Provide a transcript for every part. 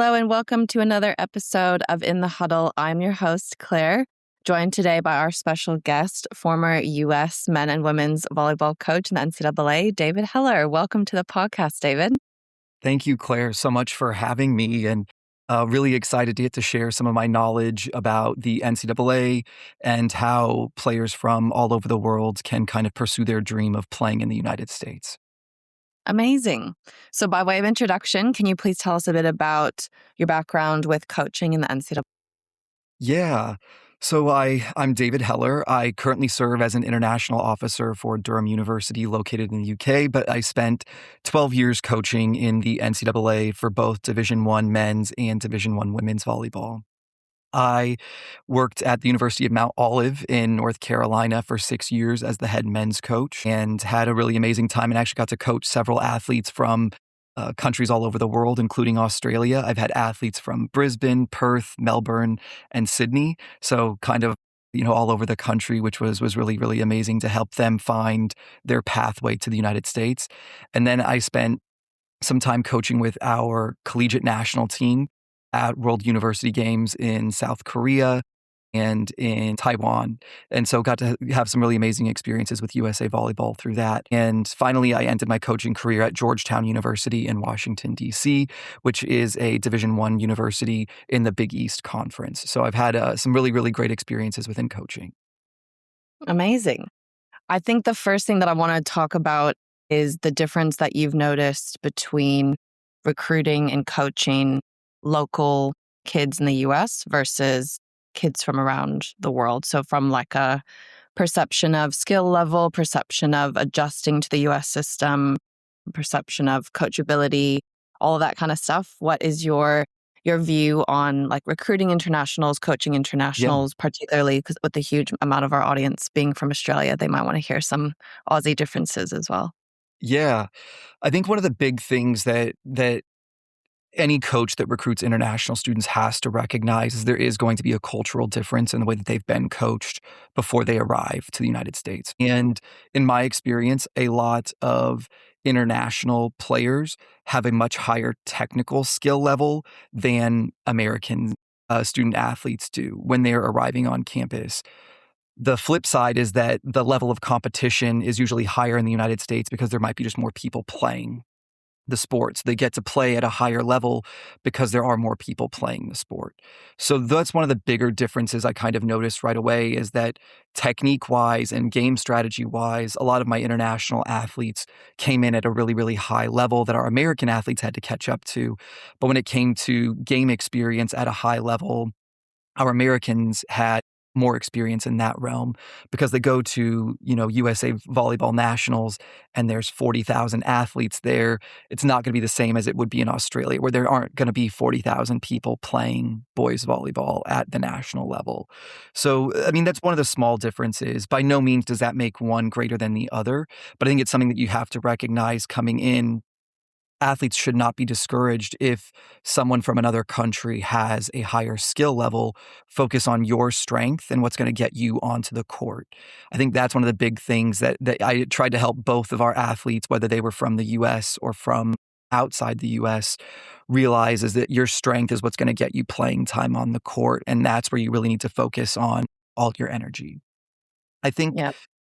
Hello and welcome to another episode of In the Huddle. I'm your host, Claire, joined today by our special guest, former U.S. men and women's volleyball coach in the NCAA, David Heller. Welcome to the podcast, David. Thank you, Claire, so much for having me, and really excited to get to share some of my knowledge about the NCAA and how players from all over the world can kind of pursue their dream of playing in the United States. Amazing. So by way of introduction, can you please tell us a bit about your background with coaching in the NCAA? Yeah. So I'm David Heller. I currently serve as an international officer for Durham University located in the UK, but I spent 12 years coaching in the NCAA for both Division I men's and Division I women's volleyball. I worked at the University of Mount Olive in North Carolina for 6 years as the head men's coach and had a really amazing time and actually got to coach several athletes from countries all over the world, including Australia. I've had athletes from Brisbane, Perth, Melbourne, and Sydney. So kind of, all over the country, which was really, really amazing to help them find their pathway to the United States. And then I spent some time coaching with our collegiate national team at World University Games in South Korea and in Taiwan. And so got to have some really amazing experiences with USA Volleyball through that. And finally, I ended my coaching career at Georgetown University in Washington, D.C., which is a Division I university in the Big East Conference. So I've had some really, really great experiences within coaching. Amazing. I think the first thing that I want to talk about is the difference that you've noticed between recruiting and coaching local kids in the U.S. versus kids from around the world. So from like a perception of skill level, perception of adjusting to the U.S. system, perception of coachability, all of that kind of stuff. What is your view on like recruiting internationals, coaching internationals, particularly because with the huge amount of our audience being from Australia, they might want to hear some Aussie differences as well. Yeah. I think one of the big things that any coach that recruits international students has to recognize is there is going to be a cultural difference in the way that they've been coached before they arrive to the United States. And in my experience, a lot of international players have a much higher technical skill level than American student athletes do when they're arriving on campus. The flip side is that the level of competition is usually higher in the United States because there might be just more people playing the sports. They get to play at a higher level because there are more people playing the sport. So that's one of the bigger differences I kind of noticed right away is that technique-wise and game strategy-wise, a lot of my international athletes came in at a really, really high level that our American athletes had to catch up to. But when it came to game experience at a high level, our Americans had more experience in that realm because they go to, USA Volleyball Nationals and there's 40,000 athletes there. It's not going to be the same as it would be in Australia where there aren't going to be 40,000 people playing boys volleyball at the national level. So, that's one of the small differences. By no means does that make one greater than the other, but I think it's something that you have to recognize coming in. Athletes should not be discouraged if someone from another country has a higher skill level. Focus on your strength and what's going to get you onto the court. I think that's one of the big things that I tried to help both of our athletes, whether they were from the U.S. or from outside the U.S., realize is that your strength is what's going to get you playing time on the court. And that's where you really need to focus on all your energy. I think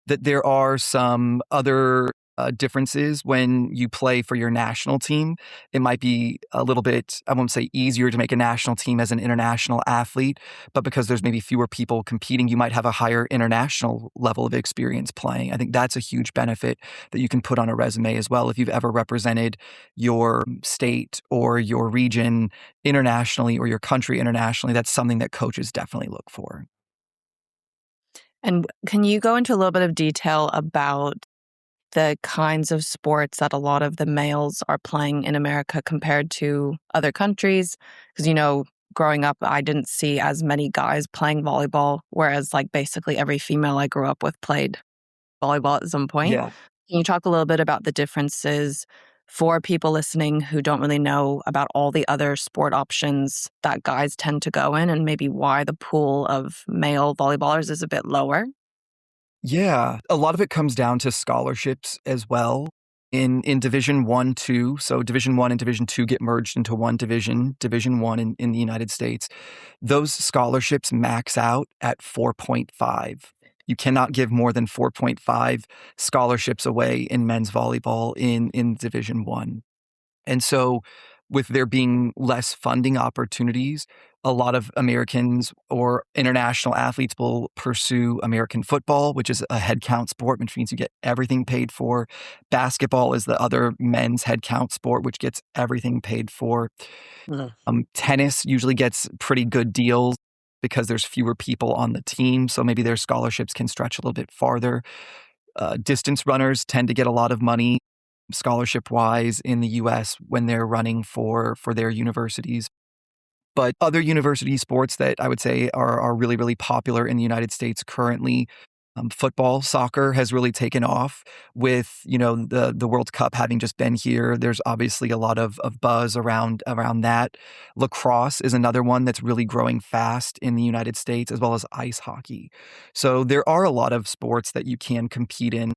that there are some other differences when you play for your national team. It might be a little bit, I won't say easier to make a national team as an international athlete, but because there's maybe fewer people competing, you might have a higher international level of experience playing. I think that's a huge benefit that you can put on a resume as well. If you've ever represented your state or your region internationally or your country internationally, that's something that coaches definitely look for. And can you go into a little bit of detail about the kinds of sports that a lot of the males are playing in America compared to other countries? Because, growing up, I didn't see as many guys playing volleyball, whereas like basically every female I grew up with played volleyball at some point. Yeah. Can you talk a little bit about the differences for people listening who don't really know about all the other sport options that guys tend to go in and maybe why the pool of male volleyballers is a bit lower? Yeah, a lot of it comes down to scholarships as well. in Division 1, 2, so Division 1 and Division 2 get merged into one division, Division 1 in the United States. Those scholarships max out at 4.5. You cannot give more than 4.5 scholarships away in men's volleyball in Division 1. And so with there being less funding opportunities, a lot of Americans or international athletes will pursue American football, which is a head count sport, which means you get everything paid for. Basketball is the other men's head count sport, which gets everything paid for. Tennis usually gets pretty good deals because there's fewer people on the team, so maybe their scholarships can stretch a little bit farther. Distance runners tend to get a lot of money scholarship-wise in the U.S. when they're running for their universities. But other university sports that I would say are really, really popular in the United States currently, football, soccer has really taken off with, the World Cup having just been here. There's obviously a lot of buzz around that. Lacrosse is another one that's really growing fast in the United States, as well as ice hockey. So there are a lot of sports that you can compete in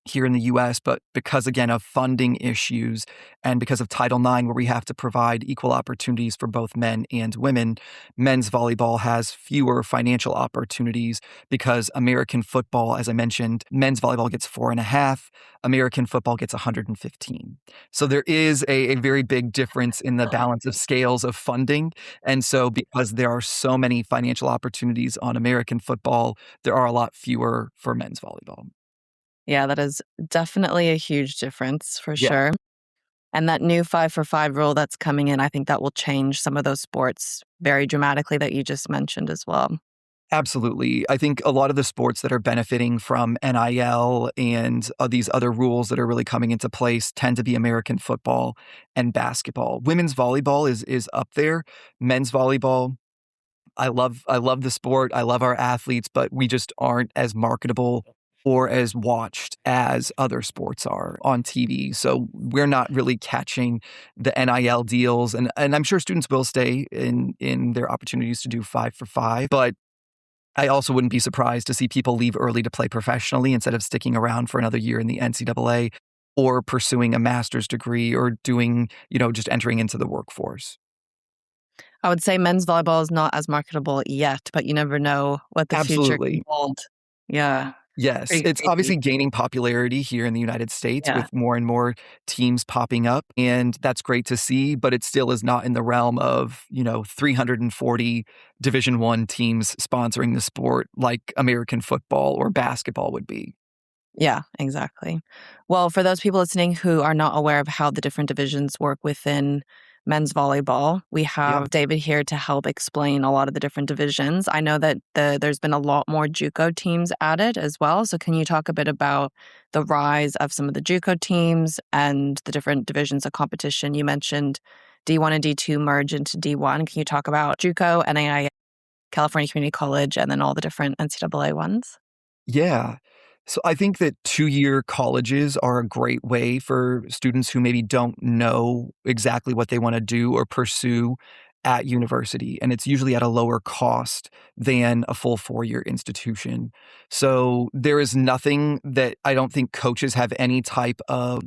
here in the US, but because, again, of funding issues and because of Title IX, where we have to provide equal opportunities for both men and women, men's volleyball has fewer financial opportunities because American football, as I mentioned, men's volleyball gets 4.5, American football gets 115. So there is a very big difference in the balance of scales of funding. And so because there are so many financial opportunities on American football, there are a lot fewer for men's volleyball. Yeah, that is definitely a huge difference for Yeah. sure. And that new 5-for-5 rule that's coming in, I think that will change some of those sports very dramatically that you just mentioned as well. Absolutely. I think a lot of the sports that are benefiting from NIL and these other rules that are really coming into place tend to be American football and basketball. Women's volleyball is up there. Men's volleyball, I love the sport. I love our athletes, but we just aren't as marketable or as watched as other sports are on TV. So we're not really catching the NIL deals. And I'm sure students will stay in their opportunities to do 5-for-5. But I also wouldn't be surprised to see people leave early to play professionally instead of sticking around for another year in the NCAA or pursuing a master's degree or doing, just entering into the workforce. I would say men's volleyball is not as marketable yet, but you never know what the future can Absolutely. hold. Yeah. Yes, Pretty it's crazy. obviously gaining popularity here in the United States Yeah. with more and more teams popping up, and that's great to see, but it still is not in the realm of, 340 Division I teams sponsoring the sport like American football or basketball would be. Yeah, exactly. Well, for those people listening who are not aware of how the different divisions work within men's volleyball, we have Yeah. David here to help explain a lot of the different divisions. I know that there's been a lot more JUCO teams added as well. So can you talk a bit about the rise of some of the JUCO teams and the different divisions of competition? You mentioned D1 and D2 merge into D1. Can you talk about JUCO, NAIA, California Community College, and then all the different NCAA ones? Yeah. So I think that 2-year colleges are a great way for students who maybe don't know exactly what they want to do or pursue at university. And it's usually at a lower cost than a full 4-year institution. So there is nothing that I don't think coaches have any type of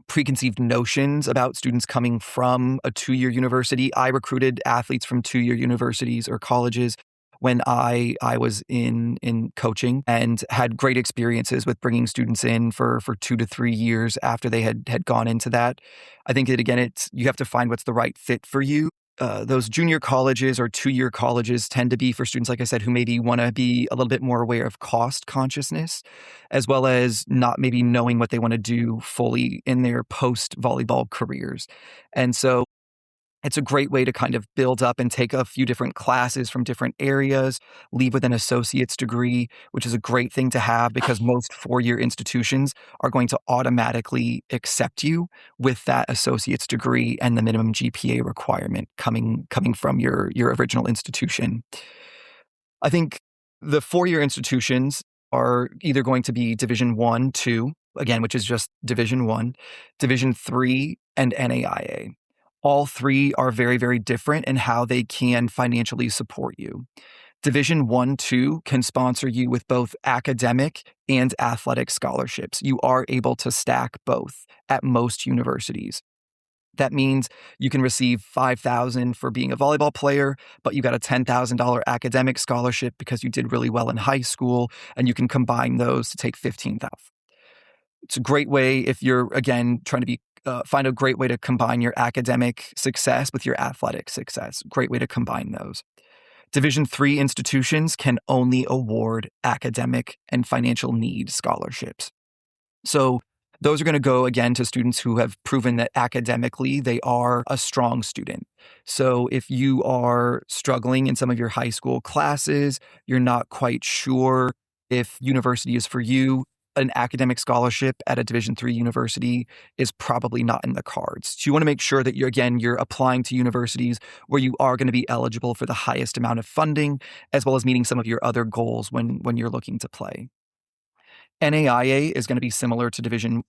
preconceived notions about students coming from a 2-year university. I recruited athletes from 2-year universities or colleges when I was in coaching and had great experiences with bringing students in for 2 to 3 years after they had gone into that. I think that, again, you have to find what's the right fit for you. Those junior colleges or 2-year colleges tend to be for students, like I said, who maybe want to be a little bit more aware of cost consciousness, as well as not maybe knowing what they want to do fully in their post-volleyball careers. And so it's a great way to kind of build up and take a few different classes from different areas, leave with an associate's degree, which is a great thing to have because most 4-year institutions are going to automatically accept you with that associate's degree and the minimum GPA requirement coming from your original institution. I think the 4-year institutions are either going to be Division 1, 2, again, which is just Division 1, Division 3, and NAIA. All three are very, very different in how they can financially support you. Division 1, 2 can sponsor you with both academic and athletic scholarships. You are able to stack both at most universities. That means you can receive $5,000 for being a volleyball player, but you got a $10,000 academic scholarship because you did really well in high school, and you can combine those to take $15,000. It's a great way if you're, again, trying to find a great way to combine your academic success with your athletic success. Great way to combine those. Division III institutions can only award academic and financial need scholarships. So those are going to go, again, to students who have proven that academically they are a strong student. So if you are struggling in some of your high school classes, you're not quite sure if university is for you, an academic scholarship at a Division III university is probably not in the cards. So you want to make sure that you're applying to universities where you are going to be eligible for the highest amount of funding, as well as meeting some of your other goals when you're looking to play. NAIA is going to be similar to Division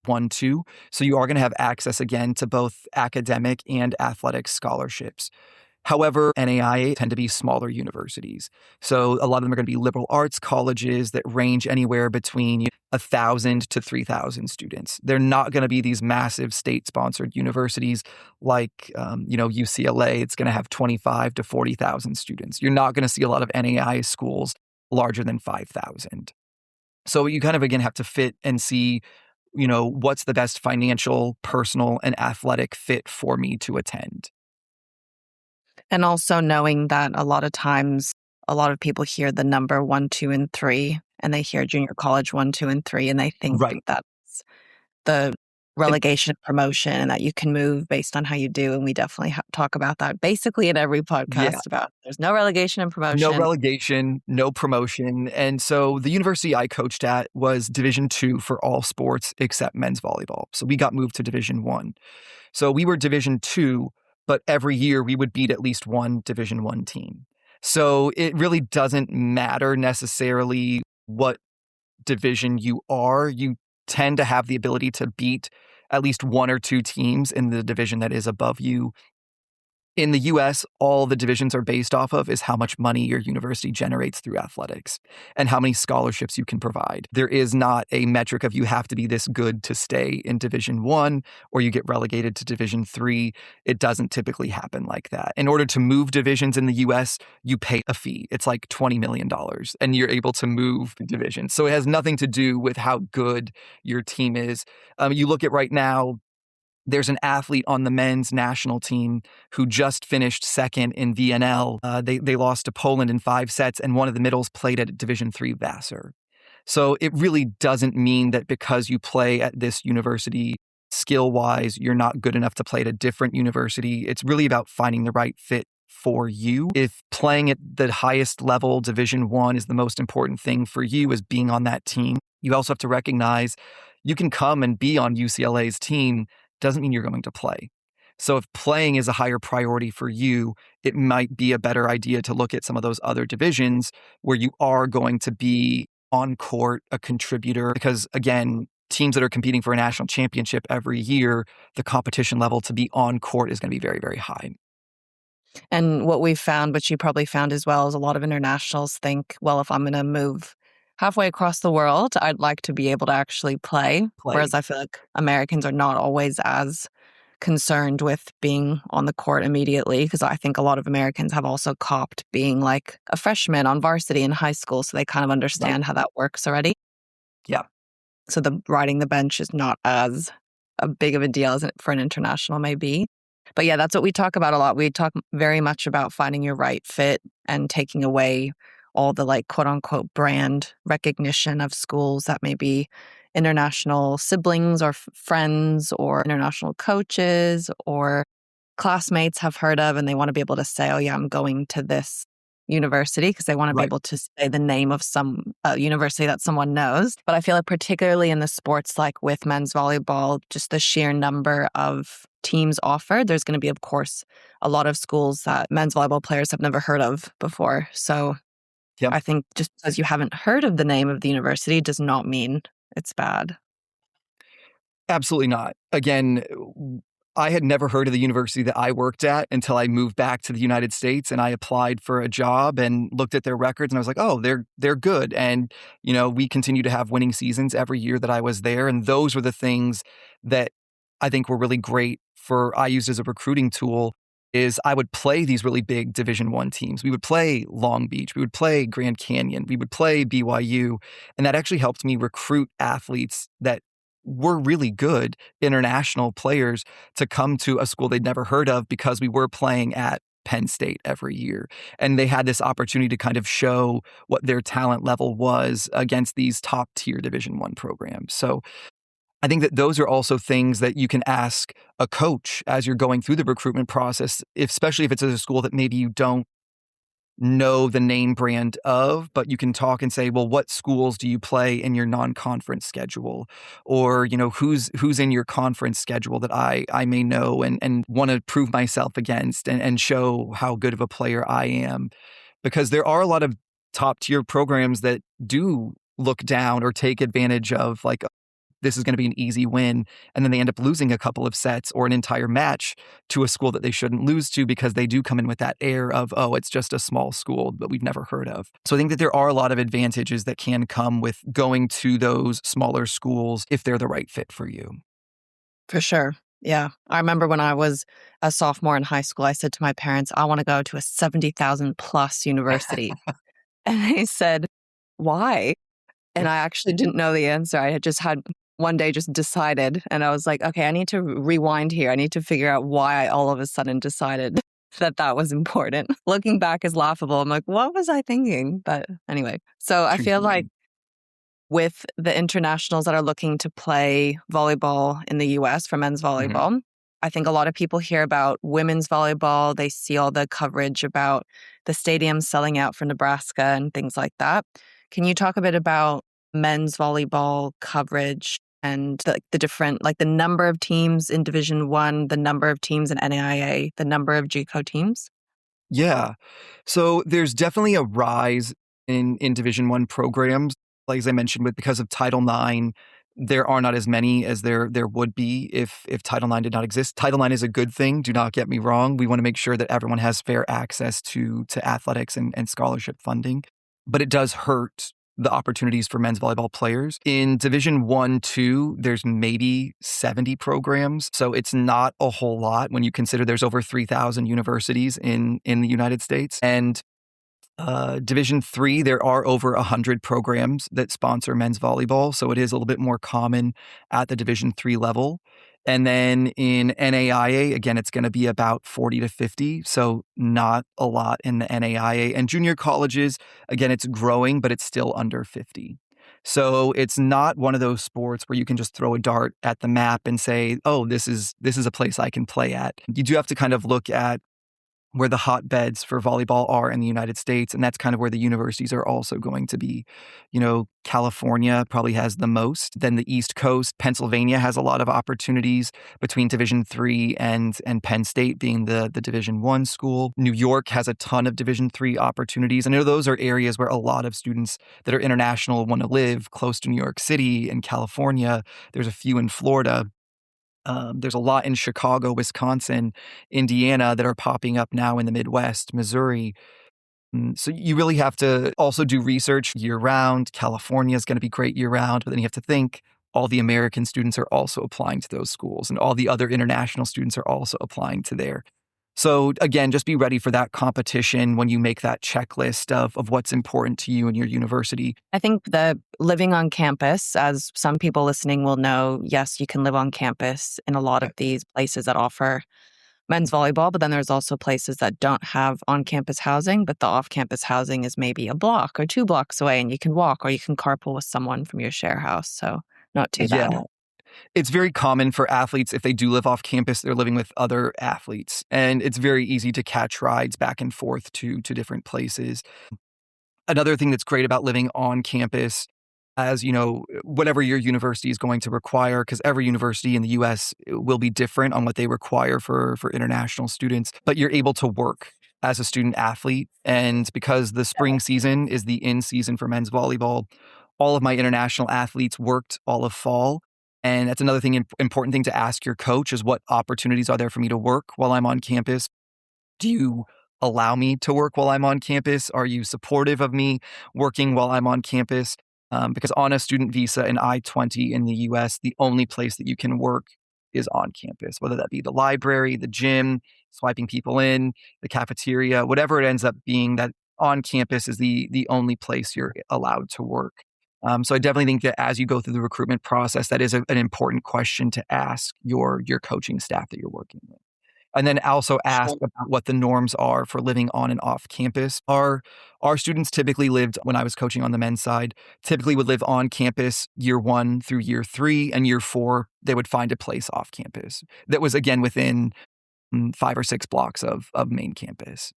I, II. So you are going to have access again to both academic and athletic scholarships. However, NAIA tend to be smaller universities. So a lot of them are going to be liberal arts colleges that range anywhere between 1,000 to 3,000 students. They're not going to be these massive state-sponsored universities like, UCLA. It's going to have 25 to 40,000 students. You're not going to see a lot of NAIA schools larger than 5,000. So you kind of, again, have to fit and see, what's the best financial, personal, and athletic fit for me to attend. And also knowing that a lot of times, a lot of people hear the number 1, 2, and 3, and they hear junior college 1, 2, and 3, and they think Right. that's the relegation promotion and that you can move based on how you do. And we definitely talk about that basically in every podcast about there's no relegation and promotion. No relegation, no promotion. And so the university I coached at was Division II for all sports except men's volleyball. So we got moved to Division I. So we were Division II, but every year we would beat at least one Division I team. So it really doesn't matter necessarily what division you are. You tend to have the ability to beat at least one or two teams in the division that is above you. In the US, all the divisions are based off of is how much money your university generates through athletics and how many scholarships you can provide. There is not a metric of you have to be this good to stay in Division I or you get relegated to Division III. It doesn't typically happen like that. In order to move divisions in the US, you pay a fee. It's like $20 million and you're able to move divisions. So it has nothing to do with how good your team is. You look at right now, there's an athlete on the men's national team who just finished second in VNL. They lost to Poland in 5 sets, and one of the middles played at Division III Vassar. So it really doesn't mean that because you play at this university, skill-wise, you're not good enough to play at a different university. It's really about finding the right fit for you. If playing at the highest level, Division I, is the most important thing for you, as being on that team, you also have to recognize you can come and be on UCLA's team, doesn't mean you're going to play. So if playing is a higher priority for you, it might be a better idea to look at some of those other divisions where you are going to be on court, a contributor, because again, teams that are competing for a national championship every year, the competition level to be on court is going to be very, very high. And what we've found, which you probably found as well, is a lot of internationals think, well, if I'm going to move halfway across the world, I'd like to be able to actually play. Whereas I feel like Americans are not always as concerned with being on the court immediately, because I think a lot of Americans have also copped being like a freshman on varsity in high school, so they kind of understand how that works already. Yeah. So the riding the bench is not as a big of a deal as for an international may be. But yeah, that's what we talk about a lot. We talk very much about finding your right fit and taking away all the like quote unquote brand recognition of schools that may be international siblings or friends or international coaches or classmates have heard of, and they want to be able to say, oh yeah, I'm going to this university, because they want to be able to say the name of some university that someone knows. But I feel like particularly in the sports like with men's volleyball, just the sheer number of teams offered, there's going to be, of course, a lot of schools that men's volleyball players have never heard of before. So I think just because you haven't heard of the name of the university does not mean it's bad. Absolutely not. Again, I had never heard of the university that I worked at until I moved back to the United States, and I applied for a job and looked at their records, and I was like, oh, they're good. And, we continue to have winning seasons every year that I was there. And those were the things that I think were really great I used as a recruiting tool. Is I would play these really big Division I teams. We would play Long Beach. We would play Grand Canyon. We would play BYU. And that actually helped me recruit athletes that were really good international players to come to a school they'd never heard of because we were playing at Penn State every year. And they had this opportunity to kind of show what their talent level was against these top tier Division I programs. So I think that those are also things that you can ask a coach as you're going through the recruitment process, especially if it's at a school that maybe you don't know the name brand of, but you can talk and say, well, what schools do you play in your non-conference schedule? Or, who's in your conference schedule that I may know and want to prove myself against and show how good of a player I am. Because there are a lot of top tier programs that do look down or take advantage of like, this is going to be an easy win. And then they end up losing a couple of sets or an entire match to a school that they shouldn't lose to because they do come in with that air of, oh, it's just a small school that we've never heard of. So I think that there are a lot of advantages that can come with going to those smaller schools if they're the right fit for you. For sure. Yeah. I remember when I was a sophomore in high school, I said to my parents, I want to go to a 70,000 plus university. And they said, why? And I actually didn't know the answer. I had just had one day just decided. And I was like, okay, I need to rewind here. I need to figure out why I all of a sudden decided that was important. Looking back is laughable. I'm like, what was I thinking? But anyway, so I feel like with the internationals that are looking to play volleyball in the US for men's volleyball, I think a lot of people hear about women's volleyball. They see all the coverage about the stadiums selling out for Nebraska and things like that. Can you talk a bit about men's volleyball coverage and the different, like the number of teams in Division I, the number of teams in NAIA, the number of JUCO teams? Yeah. So there's definitely a rise in Division I programs. Like as I mentioned, because of Title IX, there are not as many as there would be if Title IX did not exist. Title IX is a good thing. Do not get me wrong. We want to make sure that everyone has fair access to athletics and scholarship funding. But it does hurt the opportunities for men's volleyball players. In Division I, II, there's maybe 70 programs. So it's not a whole lot when you consider there's over 3,000 universities in the United States. And Division III, there are over 100 programs that sponsor men's volleyball. So it is a little bit more common at the Division III level. And then in NAIA, again, it's going to be about 40 to 50. So not a lot in the NAIA. And junior colleges, again, it's growing, but it's still under 50. So it's not one of those sports where you can just throw a dart at the map and say, oh, this is a place I can play at. You do have to kind of look at where the hotbeds for volleyball are in the United States. And that's kind of where the universities are also going to be. California probably has the most. Then the East Coast, Pennsylvania has a lot of opportunities between Division III and Penn State being the Division I school. New York has a ton of Division III opportunities. I know those are areas where a lot of students that are international want to live close to New York City and California. There's a few in Florida. There's a lot in Chicago, Wisconsin, Indiana that are popping up now in the Midwest, Missouri. So you really have to also do research year round. California is going to be great year round, but then you have to think all the American students are also applying to those schools and all the other international students are also applying to there. So again, just be ready for that competition when you make that checklist of what's important to you and your university. I think the living on campus, as some people listening will know, yes, you can live on campus in a lot of these places that offer men's volleyball, but then there's also places that don't have on-campus housing, but the off-campus housing is maybe a block or 2 blocks away and you can walk or you can carpool with someone from your share house. So not too bad. Yeah. It's very common for athletes, if they do live off campus, they're living with other athletes. And it's very easy to catch rides back and forth to different places. Another thing that's great about living on campus, as whatever your university is going to require, because every university in the US will be different on what they require for international students, but you're able to work as a student athlete. And because the spring season is the in season for men's volleyball, all of my international athletes worked all of fall. And that's another thing, important thing to ask your coach is what opportunities are there for me to work while I'm on campus? Do you allow me to work while I'm on campus? Are you supportive of me working while I'm on campus? Because on a student visa and I-20 in the US, the only place that you can work is on campus, whether that be the library, the gym, swiping people in, the cafeteria, whatever it ends up being, that on campus is the only place you're allowed to work. So I definitely think that as you go through the recruitment process, that is an important question to ask your coaching staff that you're working with. And then also ask Sure. about what the norms are for living on and off campus. Our students typically lived, when I was coaching on the men's side, typically would live on campus year 1 through year 3, and year 4, they would find a place off campus that was, again, within 5 or 6 blocks of main campus.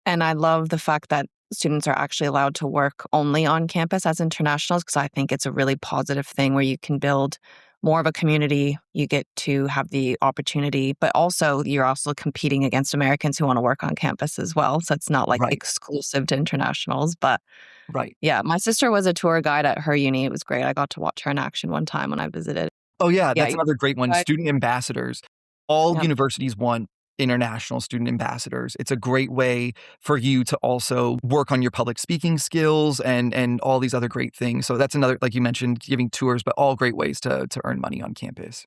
And I love the fact that students are actually allowed to work only on campus as internationals, because I think it's a really positive thing where you can build more of a community. You get to have the opportunity, but also you're also competing against Americans who want to work on campus as well. So it's not like Right, exclusive to internationals. But right. yeah, my sister was a tour guide at her uni. It was great. I got to watch her in action one time when I visited. Oh, yeah, Yeah, that's another great one, guide. student ambassadors. All Yeah. universities want international student ambassadors. It's a great way for you to also work on your public speaking skills and all these other great things. So that's another, like you mentioned, giving tours, but all great ways to earn money on campus.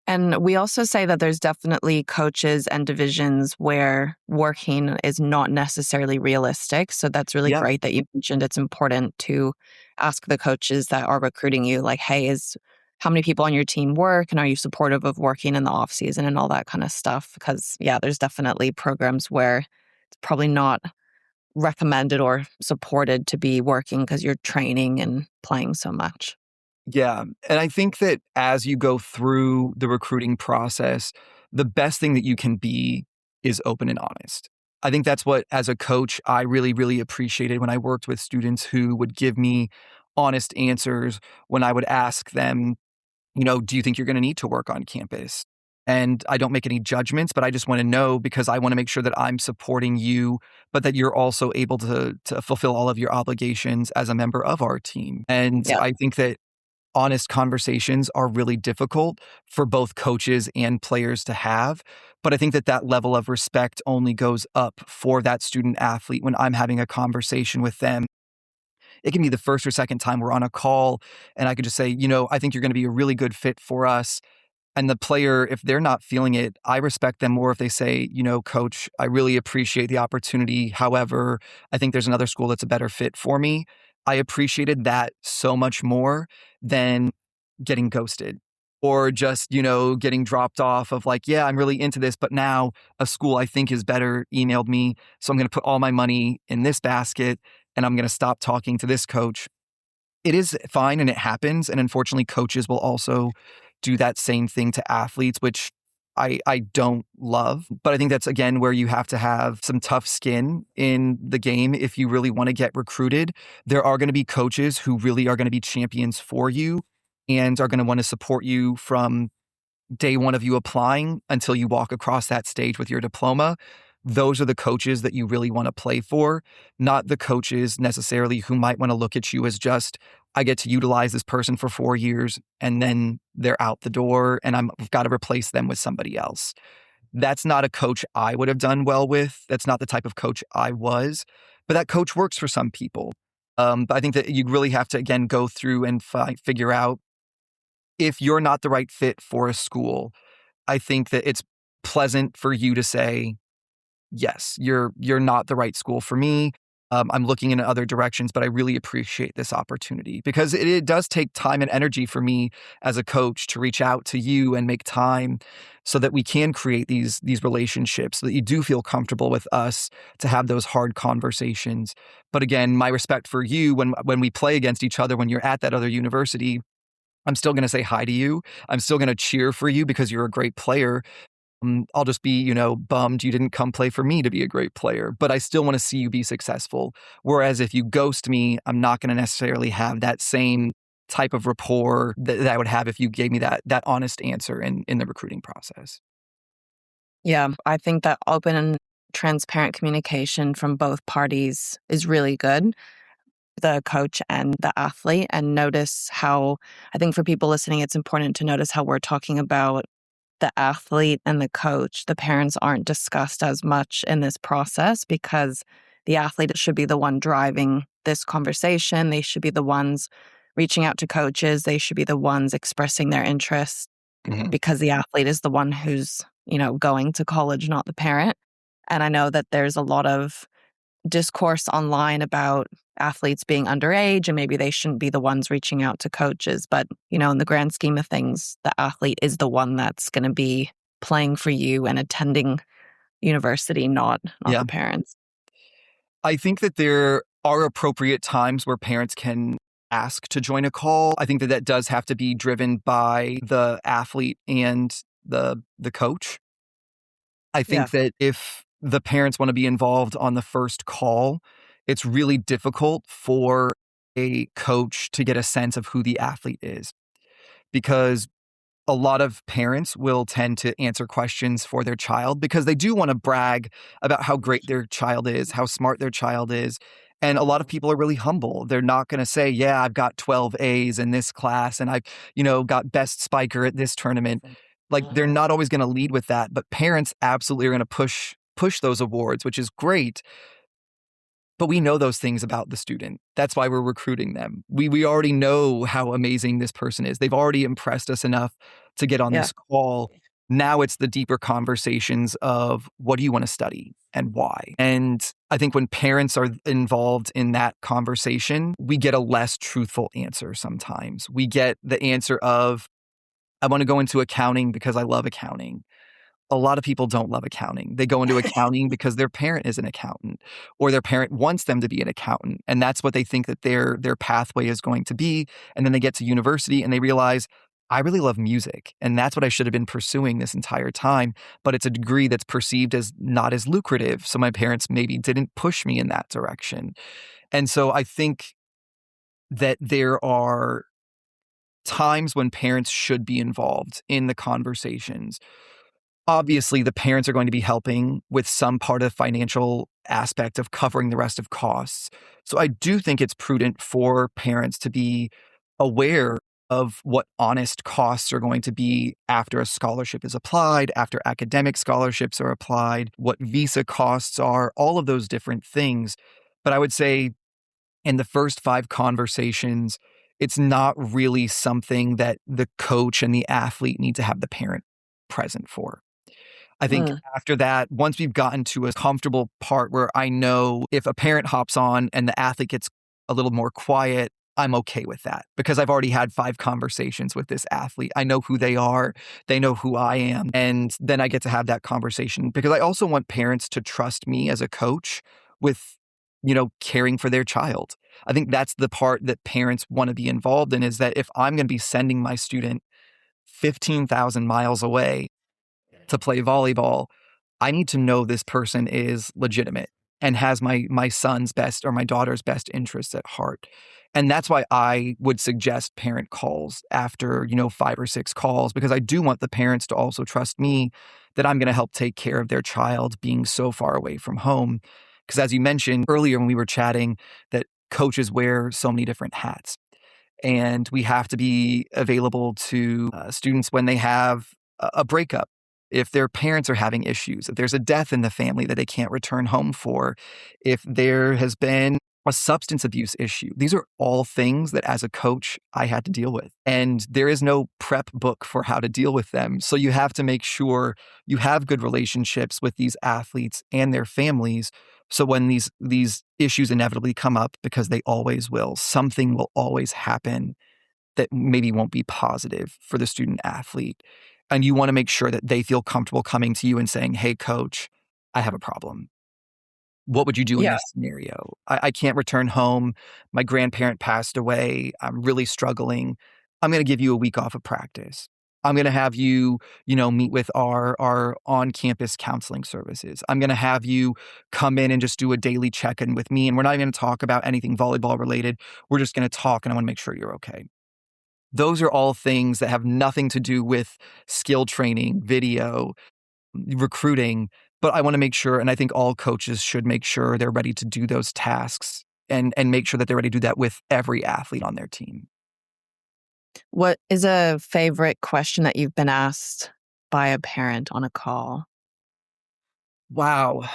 And we also say that there's definitely coaches and divisions where working is not necessarily realistic. So that's really Yeah. great that you mentioned it's important to ask the coaches that are recruiting you, like, hey, is how many people on your team work and are you supportive of working in the off season and all that kind of stuff? Because yeah, there's definitely programs where it's probably not recommended or supported to be working because you're training and playing so much. Yeah. And I think that as you go through the recruiting process, the best thing that you can be is open and honest. I think that's what, as a coach, I really, really appreciated when I worked with students who would give me honest answers when I would ask them, do you think you're going to need to work on campus? And I don't make any judgments, but I just want to know because I want to make sure that I'm supporting you, but that you're also able to fulfill all of your obligations as a member of our team. And Yeah. I think that honest conversations are really difficult for both coaches and players to have. But I think that that level of respect only goes up for that student athlete when I'm having a conversation with them. It can be the first or second time we're on a call, and I could just say, I think you're going to be a really good fit for us. And the player, if they're not feeling it, I respect them more if they say, coach, I really appreciate the opportunity. However, I think there's another school that's a better fit for me. I appreciated that so much more than getting ghosted or just, getting dropped off of like, yeah, I'm really into this, but now a school I think is better emailed me. So I'm going to put all my money in this basket and I'm going to stop talking to this coach. It is fine and it happens. And unfortunately, coaches will also do that same thing to athletes, which I don't love. But I think that's, again, where you have to have some tough skin in the game if you really want to get recruited. There are going to be coaches who really are going to be champions for you and are going to want to support you from day one of you applying until you walk across that stage with your diploma. Those are the coaches that you really want to play for, not the coaches necessarily who might want to look at you as just, I get to utilize this person for 4 years and then they're out the door and I've got to replace them with somebody else. That's not a coach I would have done well with. That's not the type of coach I was, but that coach works for some people. But I think that you really have to, again, go through and figure out if you're not the right fit for a school. I think that it's pleasant for you to say, yes, you're not the right school for me. I'm looking in other directions, but I really appreciate this opportunity because it does take time and energy for me as a coach to reach out to you and make time so that we can create these relationships, so that you do feel comfortable with us to have those hard conversations. But again, my respect for you when we play against each other, when you're at that other university, I'm still going to say hi to you. I'm still going to cheer for you because you're a great player. I'll just be, bummed you didn't come play for me to be a great player, but I still want to see you be successful. Whereas if you ghost me, I'm not going to necessarily have that same type of rapport that I would have if you gave me that honest answer in the recruiting process. Yeah, I think that open and transparent communication from both parties is really good. the coach and the athlete, and notice how, I think for people listening, it's important to notice how we're talking about the athlete and the coach. The parents aren't discussed as much in this process because the athlete should be the one driving this conversation. They should be the ones reaching out to coaches. They should be the ones expressing their interest Mhm. because the athlete is the one who's, going to college, not the parent. And I know that there's a lot of discourse online about athletes being underage and maybe they shouldn't be the ones reaching out to coaches. But, in the grand scheme of things, the athlete is the one that's going to be playing for you and attending university, not Yeah. the parents. I think that there are appropriate times where parents can ask to join a call. I think that that does have to be driven by the athlete and the coach. I Yeah. think that if the parents want to be involved on the first call, it's really difficult for a coach to get a sense of who the athlete is because a lot of parents will tend to answer questions for their child because they do want to brag about how great their child is, how smart their child is. And a lot of people are really humble. They're not going to say, yeah, I've got 12 A's in this class and I've, got best spiker at this tournament. Like they're not always going to lead with that, but parents absolutely are going to push those awards, which is great. But we know those things about the student. That's why we're recruiting them. We already know how amazing this person is. They've already impressed us enough to get on Yeah. this call. Now it's the deeper conversations of what do you want to study and why? And I think when parents are involved in that conversation, we get a less truthful answer sometimes. We get the answer of, I want to go into accounting because I love accounting. A lot of people don't love accounting. They go into accounting because their parent is an accountant or their parent wants them to be an accountant. And that's what they think that their pathway is going to be. And then they get to university and they realize, I really love music. And that's what I should have been pursuing this entire time. But it's a degree that's perceived as not as lucrative. So my parents maybe didn't push me in that direction. And so I think that there are times when parents should be involved in the conversations. Obviously, the parents are going to be helping with some part of financial aspect of covering the rest of costs. So I do think it's prudent for parents to be aware of what honest costs are going to be after a scholarship is applied, after academic scholarships are applied, what visa costs are, all of those different things. But I would say in the first 5 conversations, it's not really something that the coach and the athlete need to have the parent present for. I think Mm. after that, once we've gotten to a comfortable part where I know if a parent hops on and the athlete gets a little more quiet, I'm okay with that because I've already had 5 conversations with this athlete. I know who they are. They know who I am. And then I get to have that conversation because I also want parents to trust me as a coach with, caring for their child. I think that's the part that parents want to be involved in is that if I'm going to be sending my student 15,000 miles away to play volleyball, I need to know this person is legitimate and has my son's best or my daughter's best interests at heart. And that's why I would suggest parent calls after, 5 or 6 calls, because I do want the parents to also trust me that I'm going to help take care of their child being so far away from home. Because as you mentioned earlier when we were chatting, that coaches wear so many different hats. And we have to be available to students when they have a breakup, if their parents are having issues, if there's a death in the family that they can't return home for, if there has been a substance abuse issue. These are all things that as a coach, I had to deal with. And there is no prep book for how to deal with them. So you have to make sure you have good relationships with these athletes and their families. So when these issues inevitably come up, because they always will, something will always happen that maybe won't be positive for the student athlete. And you want to make sure that they feel comfortable coming to you and saying, hey, coach, I have a problem. What would you do in Yeah. this scenario? I can't return home. My grandparent passed away. I'm really struggling. I'm going to give you a week off of practice. I'm going to have you, meet with our on-campus counseling services. I'm going to have you come in and just do a daily check-in with me. And we're not even going to talk about anything volleyball related. We're just going to talk and I want to make sure you're okay. Those are all things that have nothing to do with skill training, video, recruiting, but I want to make sure, and I think all coaches should make sure they're ready to do those tasks and make sure that they're ready to do that with every athlete on their team. What is a favorite question that you've been asked by a parent on a call? Wow.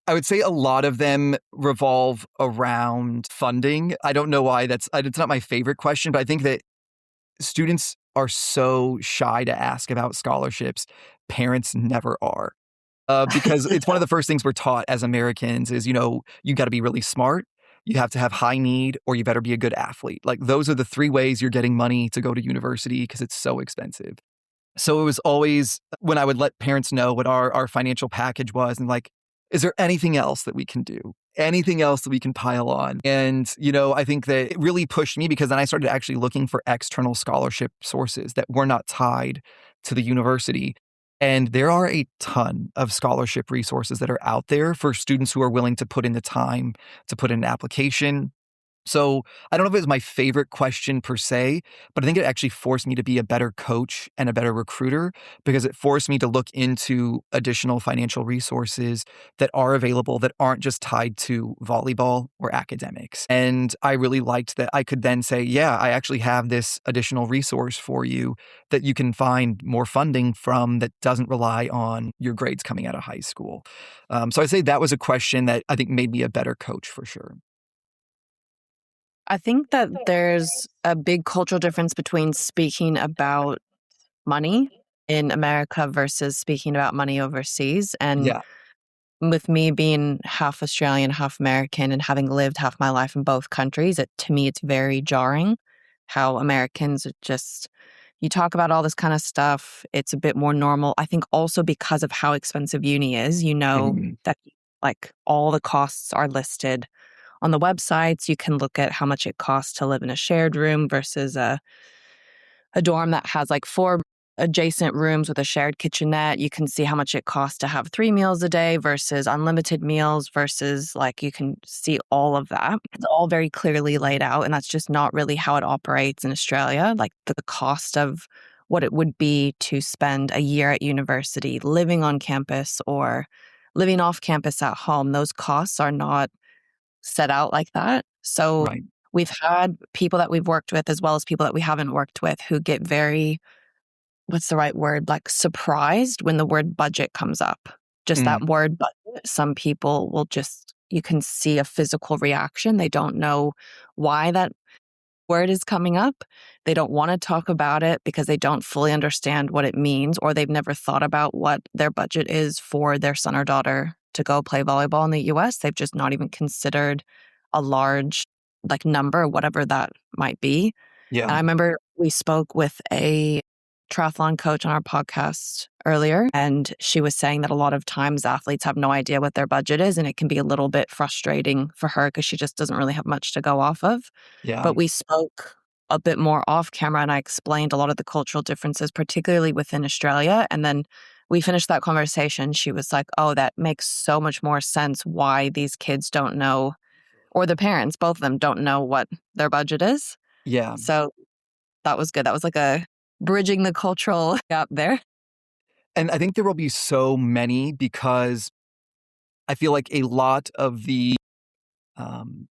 I would say a lot of them revolve around funding. I don't know why it's not my favorite question, but I think that students are so shy to ask about scholarships. Parents never are. Because it's one of the first things we're taught as Americans is, you got to be really smart, you have to have high need, or you better be a good athlete. Like those are the three ways you're getting money to go to university because it's so expensive. So it was always when I would let parents know what our financial package was and like, is there anything else that we can do? Anything else that we can pile on? And, I think that it really pushed me because then I started actually looking for external scholarship sources that were not tied to the university. And there are a ton of scholarship resources that are out there for students who are willing to put in the time to put in an application. So I don't know if it was my favorite question per se, but I think it actually forced me to be a better coach and a better recruiter because it forced me to look into additional financial resources that are available that aren't just tied to volleyball or academics. And I really liked that I could then say, yeah, I actually have this additional resource for you that you can find more funding from that doesn't rely on your grades coming out of high school. So I'd say that was a question that I think made me a better coach for sure. I think that there's a big cultural difference between speaking about money in America versus speaking about money overseas. And Yeah. with me being half Australian, half American, and having lived half my life in both countries, to me, it's very jarring how Americans are just, you talk about all this kind of stuff. It's a bit more normal. I think also because of how expensive uni is, Mhm. that like all the costs are listed on the websites. You can look at how much it costs to live in a shared room versus a dorm that has like 4 adjacent rooms with a shared kitchenette. You can see how much it costs to have 3 meals a day versus unlimited meals versus like you can see all of that. It's all very clearly laid out, and that's just not really how it operates in Australia. Like the cost of what it would be to spend a year at university, living on campus or living off campus at home, those costs are not set out like that. So Right. we've had people that we've worked with as well as people that we haven't worked with who get very, what's the right word, like surprised when the word budget comes up. Just that Mm. word budget. Some people will just, you can see a physical reaction. They don't know why that word is coming up. They don't want to talk about it because they don't fully understand what it means, or they've never thought about what their budget is for their son or daughter to go play volleyball in the US. They've just not even considered a large like number, whatever that might be. Yeah. And I remember we spoke with a triathlon coach on our podcast earlier, and she was saying that a lot of times athletes have no idea what their budget is, and it can be a little bit frustrating for her because she just doesn't really have much to go off of. Yeah. But we spoke a bit more off camera, and I explained a lot of the cultural differences, particularly within Australia. And then we finished that conversation. She was like, oh, that makes so much more sense why these kids don't know, or the parents, both of them, don't know what their budget is. Yeah. So that was good. That was like a bridging the cultural gap there. And I think there will be so many because I feel like a lot of the um,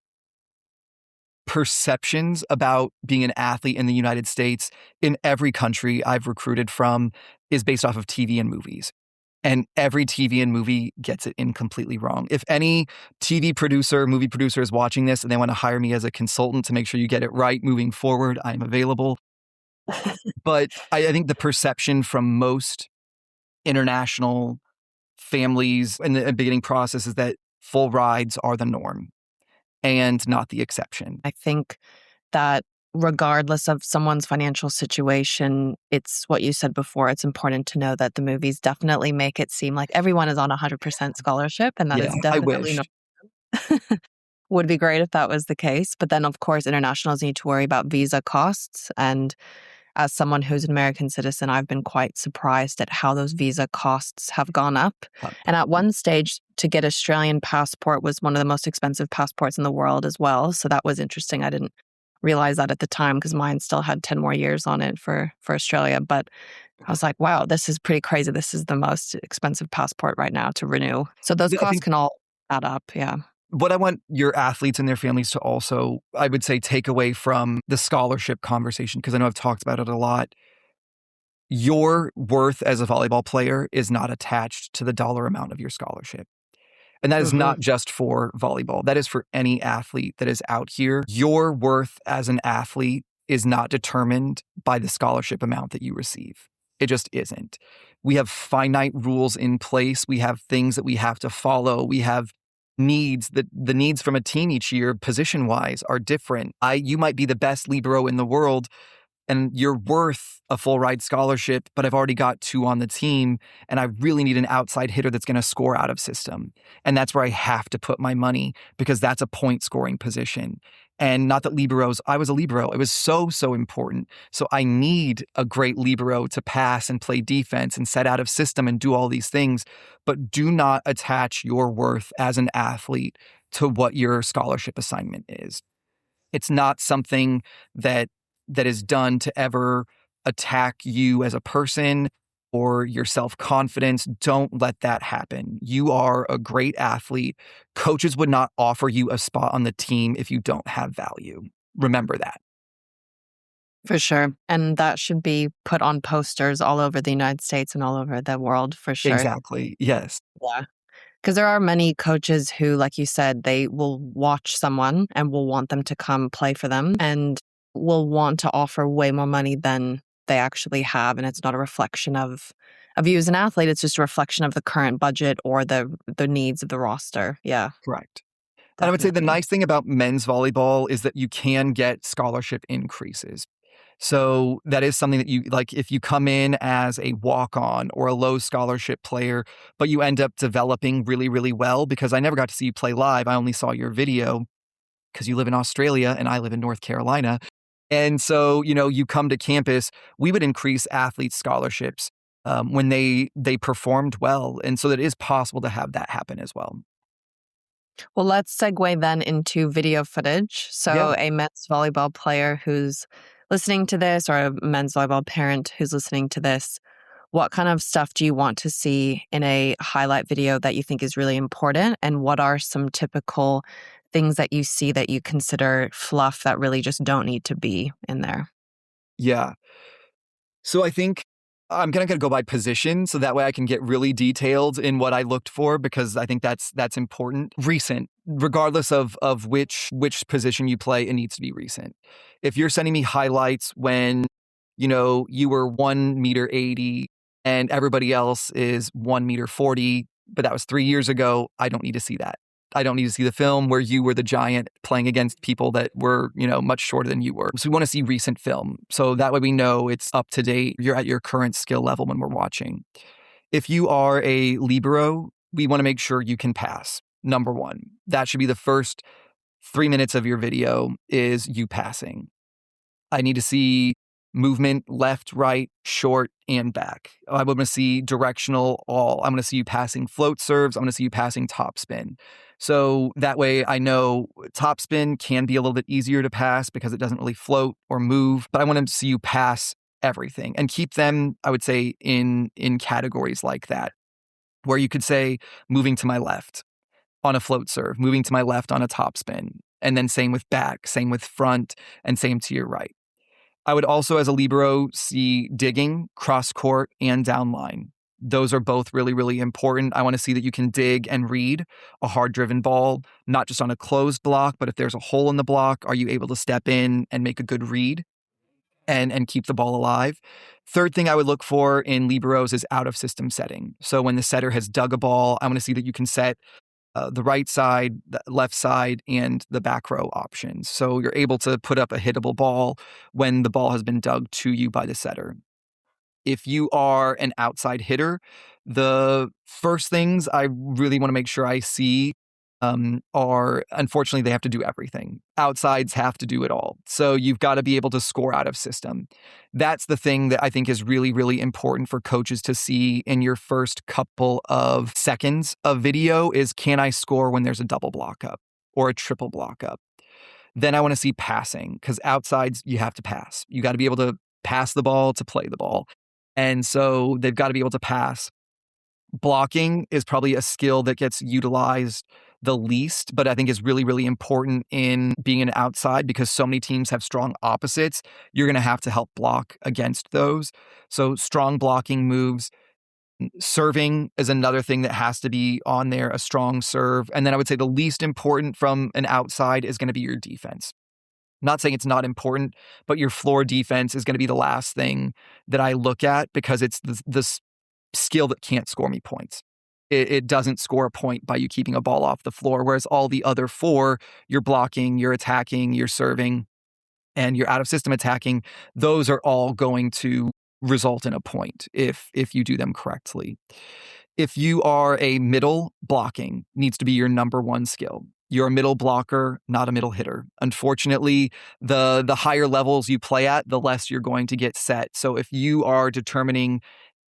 perceptions about being an athlete in the United States in every country I've recruited from is based off of TV and movies. And every TV and movie gets it in completely wrong. If any TV producer, movie producer is watching this and they want to hire me as a consultant to make sure you get it right moving forward, I'm available. But I think the perception from most international families in the beginning process is that full rides are the norm and not the exception. I think that regardless of someone's financial situation, it's what you said before. It's important to know that the movies definitely make it seem like everyone is on 100% scholarship, and that Yeah, is I definitely wish. not. Would be great if that was the case. But then, of course, internationals need to worry about visa costs. And as someone who's an American citizen, I've been quite surprised at how those visa costs have gone up. And at one stage, to get Australian passport was one of the most expensive passports in the world as well. So that was interesting. I didn't realize that at the time because mine still had 10 more years on it for Australia. But I was like, wow, this is pretty crazy. This is the most expensive passport right now to renew. So those I costs think can all add up. Yeah. what I want your athletes and their families to also, I would say, take away from the scholarship conversation, because I know I've talked about it a lot. Your worth as a volleyball player is not attached to the dollar amount of your scholarship. And that is Mm-hmm. not just for volleyball. That is for any athlete that is out here. Your worth as an athlete is not determined by the scholarship amount that you receive. It just isn't. We have finite rules in place. We have things that we have to follow. We have needs. The needs from a team each year, position-wise, are different. You might be the best libero in the world, and you're worth a full ride scholarship, but I've already got 2 on the team, and I really need an outside hitter that's going to score out of system. And that's where I have to put my money, because that's a point scoring position. And not that liberos, I was a libero. It was so important. So I need a great libero to pass and play defense and set out of system and do all these things. But do not attach your worth as an athlete to what your scholarship assignment is. It's not something that is done to ever attack you as a person or your self-confidence. Don't let that happen. You are a great athlete. Coaches would not offer you a spot on the team if you don't have value. Remember that. For sure. And that should be put on posters all over the United States and all over the world, for sure. Exactly. Yes. Yeah. Because there are many coaches who, like you said, they will watch someone and will want them to come play for them and will want to offer way more money than they actually have. And it's not a reflection of you as an athlete. It's just a reflection of the current budget or the needs of the roster. Yeah. Correct. Definitely. And I would say the nice thing about men's volleyball is that you can get scholarship increases. So that is something that you, like, if you come in as a walk-on or a low scholarship player, but you end up developing really, really well, because I never got to see you play live. I only saw your video because you live in Australia and I live in North Carolina. And so, you come to campus, we would increase athletes' scholarships when they performed well. And so it is possible to have that happen as well. Well, let's segue then into video footage. So a men's volleyball player who's listening to this, or a men's volleyball parent who's listening to this, what kind of stuff do you want to see in a highlight video that you think is really important? And what are some typical things that you see that you consider fluff that really just don't need to be in there? Yeah. So I think I'm going to go by position, so that way I can get really detailed in what I looked for, because I think that's important. Recent, regardless of which position you play, it needs to be recent. If you're sending me highlights when, you were 1.80 meters and everybody else is 1.40 meters, but that was 3 years ago, I don't need to see that. I don't need to see the film where you were the giant playing against people that were, much shorter than you were. So we want to see recent film. So that way we know it's up to date. You're at your current skill level when we're watching. If you are a libero, we want to make sure you can pass. Number one, that should be the first 3 minutes of your video, is you passing. I need to see movement left, right, short, and back. I want to see directional all. I'm going to see you passing float serves. I'm going to see you passing top spin. So that way I know top spin can be a little bit easier to pass because it doesn't really float or move, but I want to see you pass everything and keep them, I would say, in categories like that, where you could say moving to my left on a float serve, moving to my left on a top spin, and then same with back, same with front, and same to your right. I would also, as a libero, see digging, cross court, and downline. Those are both really, really important. I want to see that you can dig and read a hard-driven ball, not just on a closed block, but if there's a hole in the block, are you able to step in and make a good read and keep the ball alive? Third thing I would look for in liberos is out-of-system setting. So when the setter has dug a ball, I want to see that you can set the right side, the left side, and the back row options. So you're able to put up a hittable ball when the ball has been dug to you by the setter. If you are an outside hitter, the first things I really want to make sure I see are, unfortunately, they have to do everything. Outsides have to do it all. So you've got to be able to score out of system. That's the thing that I think is really, really important for coaches to see in your first couple of seconds of video is, can I score when there's a double block up or a triple block up? Then I want to see passing, because outsides, you have to pass. You got to be able to pass the ball to play the ball. And so they've got to be able to pass. Blocking is probably a skill that gets utilized the least, but I think is really, really important in being an outside because so many teams have strong opposites. You're going to have to help block against those. So strong blocking moves. Serving is another thing that has to be on there, a strong serve. And then I would say the least important from an outside is going to be your defense. Not saying it's not important, but your floor defense is going to be the last thing that I look at because it's the skill that can't score me points. It doesn't score a point by you keeping a ball off the floor, whereas all the other four, you're blocking, you're attacking, you're serving, and you're out of system attacking, those are all going to result in a point if you do them correctly. If you are a middle, blocking needs to be your number one skill. You're a middle blocker, not a middle hitter. Unfortunately, the higher levels you play at, the less you're going to get set. So if you are determining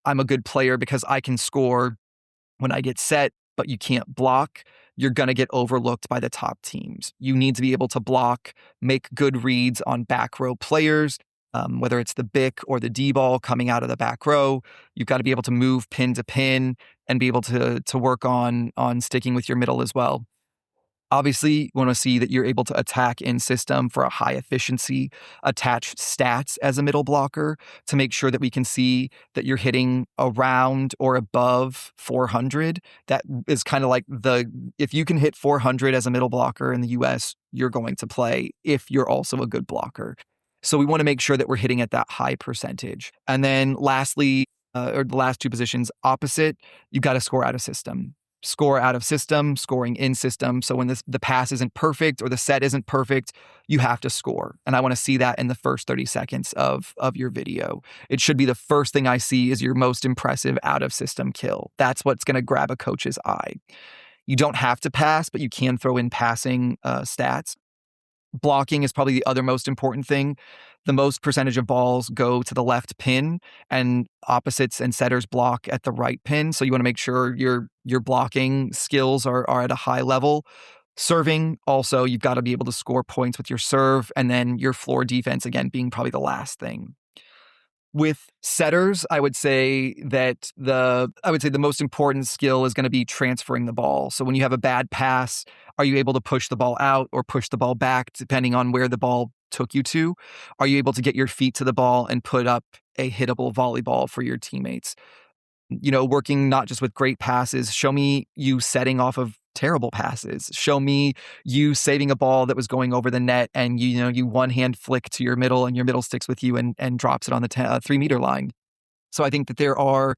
I'm a good player because I can score when I get set, but you can't block, you're going to get overlooked by the top teams. You need to be able to block, make good reads on back row players, whether it's the BIC or the D ball coming out of the back row. You've got to be able to move pin to pin and be able to work on sticking with your middle as well. Obviously, you want to see that you're able to attack in system for a high efficiency, attach stats as a middle blocker to make sure that we can see that you're hitting around or above 400. That is kind of like if you can hit 400 as a middle blocker in the US, you're going to play if you're also a good blocker. So we want to make sure that we're hitting at that high percentage. And then lastly, or the last two positions, opposite, you've got to score out of system. Score out of system, scoring in system. So when the pass isn't perfect or the set isn't perfect, you have to score. And I want to see that in the first 30 seconds of your video. It should be the first thing I see is your most impressive out of system kill. That's what's going to grab a coach's eye. You don't have to pass, but you can throw in passing stats. Blocking is probably the other most important thing. The most percentage of balls go to the left pin and opposites and setters block at the right pin. So you want to make sure your blocking skills are at a high level. Serving, also, you've got to be able to score points with your serve, and then your floor defense, again, being probably the last thing. With setters, I would say the most important skill is going to be transferring the ball. So when you have a bad pass, are you able to push the ball out or push the ball back depending on where the ball took you to? Are you able to get your feet to the ball and put up a hittable volleyball for your teammates? Working not just with great passes, show me you setting off of terrible passes. Show me you saving a ball that was going over the net and you one hand flick to your middle and your middle sticks with you and drops it on the 3-meter line. So I think that there are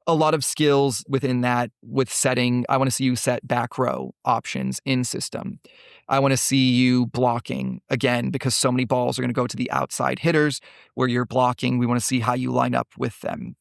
a lot of skills within that with setting. I want to see you set back row options in system. I want to see you blocking again because so many balls are going to go to the outside hitters where you're blocking. We want to see how you line up with them.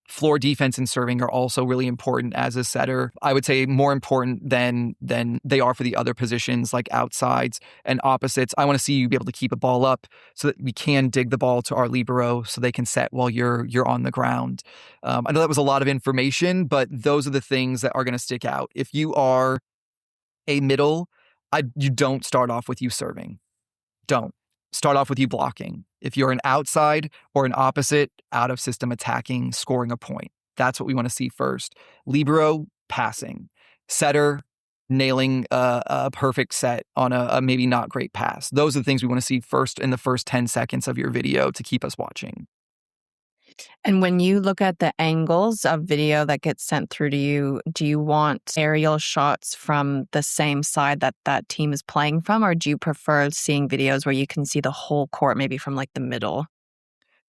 Floor defense and serving are also really important as a setter. I would say more important than they are for the other positions like outsides and opposites. I want to see you be able to keep a ball up so that we can dig the ball to our libero so they can set while you're on the ground. I know that was a lot of information, but those are the things that are going to stick out. If you are a middle, you don't start off with you serving. Don't. Start off with you blocking. If you're an outside or an opposite, out of system attacking, scoring a point. That's what we want to see first. Libero, passing. Setter, nailing a perfect set on a maybe not great pass. Those are the things we want to see first in the first 10 seconds of your video to keep us watching. And when you look at the angles of video that gets sent through to you, do you want aerial shots from the same side that team is playing from, or do you prefer seeing videos where you can see the whole court, maybe from like the middle?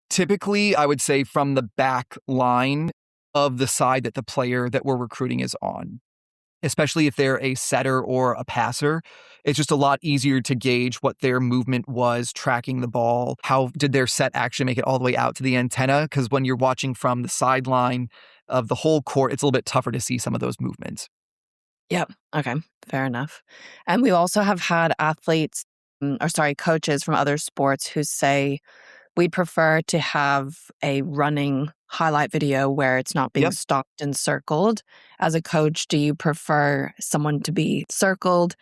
Typically, I would say from the back line of the side that the player that we're recruiting is on. Especially if they're a setter or a passer, it's just a lot easier to gauge what their movement was tracking the ball. How did their set actually make it all the way out to the antenna? Because when you're watching from the sideline of the whole court, it's a little bit tougher to see some of those movements. Yep. Okay. Fair enough. And we also have had coaches from other sports who say, we'd prefer to have a running highlight video where it's not being stopped and circled. As a coach, do you prefer someone to be circled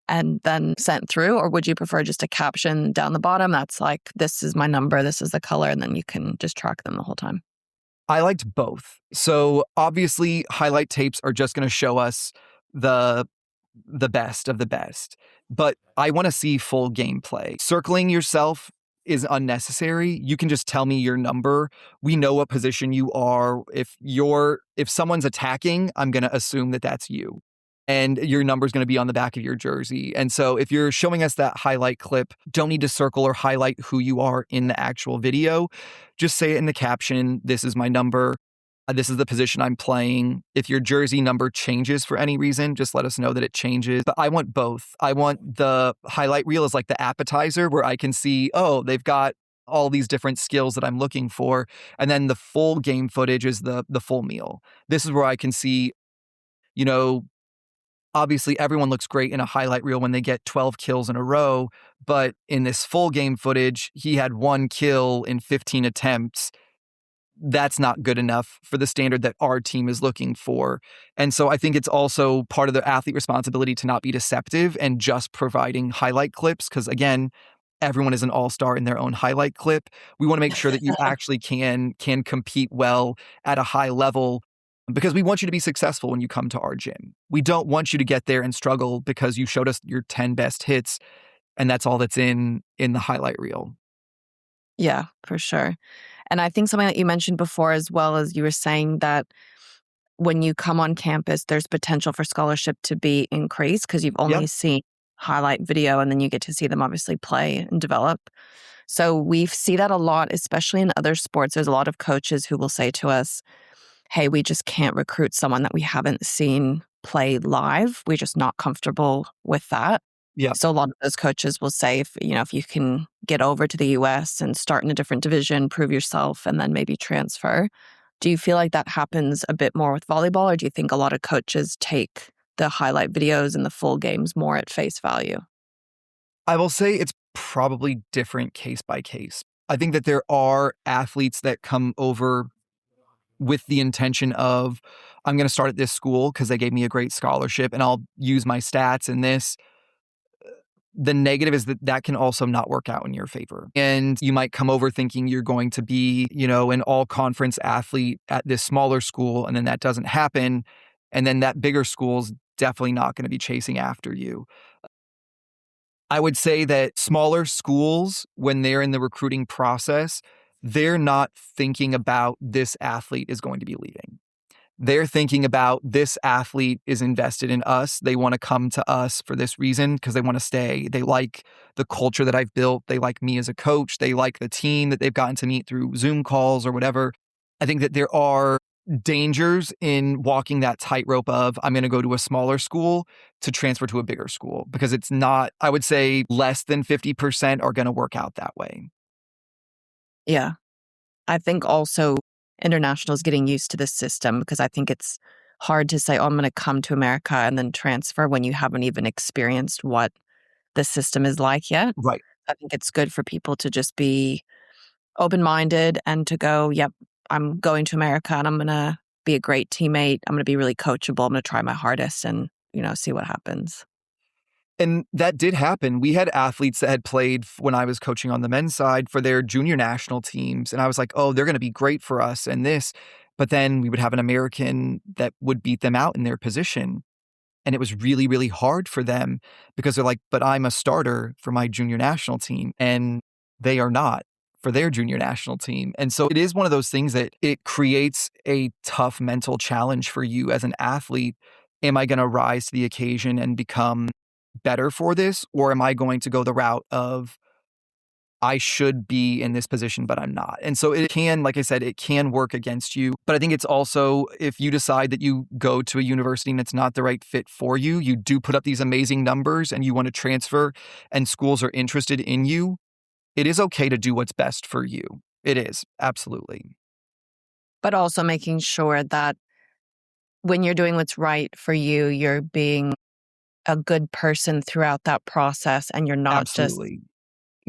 and then sent through, or would you prefer just a caption down the bottom that's like, this is my number, this is the color, and then you can just track them the whole time? I liked both. So obviously, highlight tapes are just going to show us the the best of the best. But I want to see full gameplay. Circling yourself is unnecessary. You can just tell me your number. We know what position you are. If someone's attacking, I'm going to assume that that's you. And your number is going to be on the back of your jersey. And so if you're showing us that highlight clip, don't need to circle or highlight who you are in the actual video. Just say it in the caption. This is my number. This is the position I'm playing. If your jersey number changes for any reason, just let us know that it changes. But I want both. I want the highlight reel as like the appetizer where I can see, oh, they've got all these different skills that I'm looking for. And then the full game footage is the full meal. This is where I can see, you know, obviously everyone looks great in a highlight reel when they get 12 kills in a row. But in this full game footage, he had 1 kill in 15 attempts. That's not good enough for the standard that our team is looking for. And so I think it's also part of the athlete responsibility to not be deceptive and just providing highlight clips. Because again, everyone is an all-star in their own highlight clip. We want to make sure that you actually can compete well at a high level because we want you to be successful when you come to our gym. We don't want you to get there and struggle because you showed us your 10 best hits and that's all that's in the highlight reel. Yeah, for sure. And I think something that you mentioned before, as well as you were saying that when you come on campus, there's potential for scholarship to be increased because you've only seen highlight video and then you get to see them obviously play and develop. So we see that a lot, especially in other sports. There's a lot of coaches who will say to us, hey, we just can't recruit someone that we haven't seen play live. We're just not comfortable with that. Yeah. So a lot of those coaches will say, if you can get over to the US and start in a different division, prove yourself, and then maybe transfer. Do you feel like that happens a bit more with volleyball, or do you think a lot of coaches take the highlight videos and the full games more at face value? I will say it's probably different case by case. I think that there are athletes that come over with the intention of, I'm going to start at this school because they gave me a great scholarship and I'll use my stats in this. The negative is that can also not work out in your favor. And you might come over thinking you're going to be, an all-conference athlete at this smaller school, and then that doesn't happen. And then that bigger school's definitely not going to be chasing after you. I would say that smaller schools, when they're in the recruiting process, they're not thinking about this athlete is going to be leaving. They're thinking about this athlete is invested in us. They want to come to us for this reason because they want to stay. They like the culture that I've built. They like me as a coach. They like the team that they've gotten to meet through Zoom calls or whatever. I think that there are dangers in walking that tightrope of I'm going to go to a smaller school to transfer to a bigger school because it's not, I would say less than 50% are going to work out that way. Yeah. I think also internationals getting used to this system because I think it's hard to say, oh, I'm going to come to America and then transfer when you haven't even experienced what the system is like yet. Right. I think it's good for people to just be open-minded and to go, yep, I'm going to America and I'm going to be a great teammate. I'm going to be really coachable. I'm going to try my hardest and, see what happens. And that did happen. We had athletes that had played when I was coaching on the men's side for their junior national teams. And I was like, oh, they're going to be great for us and this. But then we would have an American that would beat them out in their position. And it was really, really hard for them because they're like, but I'm a starter for my junior national team. And they are not for their junior national team. And so it is one of those things that it creates a tough mental challenge for you as an athlete. Am I going to rise to the occasion and become better for this? Or am I going to go the route of I should be in this position, but I'm not? And so it can, like I said, it can work against you. But I think it's also, if you decide that you go to a university and it's not the right fit for you, you do put up these amazing numbers and you want to transfer and schools are interested in you, it is okay to do what's best for you. It is, absolutely. But also making sure that when you're doing what's right for you, you're being a good person throughout that process and you're not Absolutely.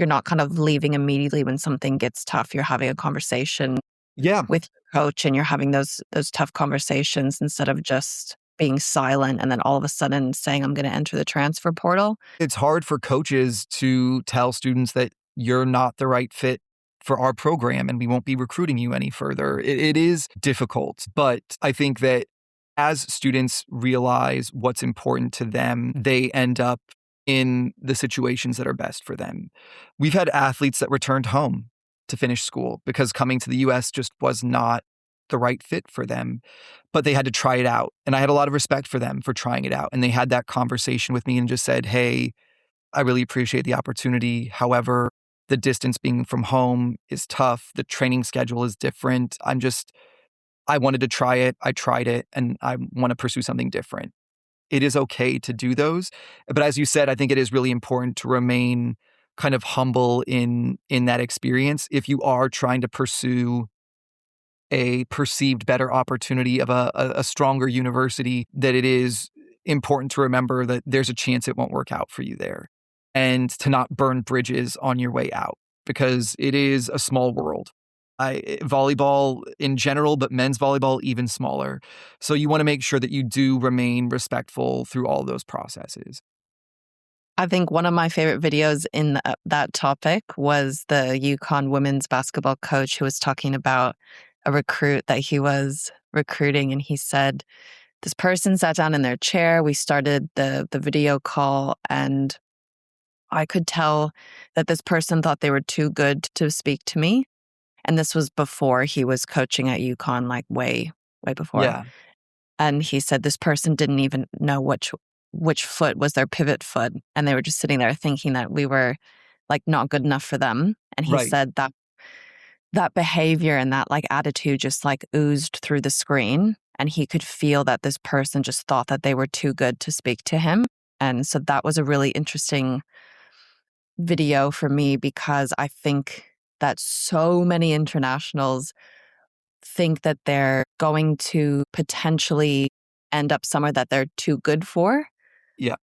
you're not kind of leaving immediately when something gets tough. You're having a conversation with your coach and you're having those tough conversations instead of just being silent and then all of a sudden saying, I'm going to enter the transfer portal. It's hard for coaches to tell students that you're not the right fit for our program and we won't be recruiting you any further. It is difficult, but I think that as students realize what's important to them, they end up in the situations that are best for them. We've had athletes that returned home to finish school because coming to the US just was not the right fit for them, but they had to try it out. And I had a lot of respect for them for trying it out. And they had that conversation with me and just said, hey, I really appreciate the opportunity. However, the distance being from home is tough. The training schedule is different. I wanted to try it. I tried it and I want to pursue something different. It is okay to do those. But as you said, I think it is really important to remain kind of humble in that experience. If you are trying to pursue a perceived better opportunity of a stronger university, that it is important to remember that there's a chance it won't work out for you there, and to not burn bridges on your way out, because it is a small world. Volleyball in general, but men's volleyball even smaller. So you want to make sure that you do remain respectful through all those processes. I think one of my favorite videos in that topic was the UConn women's basketball coach who was talking about a recruit that he was recruiting. And he said, this person sat down in their chair. We started the video call, and I could tell that this person thought they were too good to speak to me. And this was before he was coaching at UConn, like way before. Yeah. And he said this person didn't even know which foot was their pivot foot. And they were just sitting there thinking that we were like not good enough for them. And he said that behavior and that like attitude just like oozed through the screen. And he could feel that this person just thought that they were too good to speak to him. And so that was a really interesting video for me, because I think that so many internationals think that they're going to potentially end up somewhere that they're too good for. Yeah.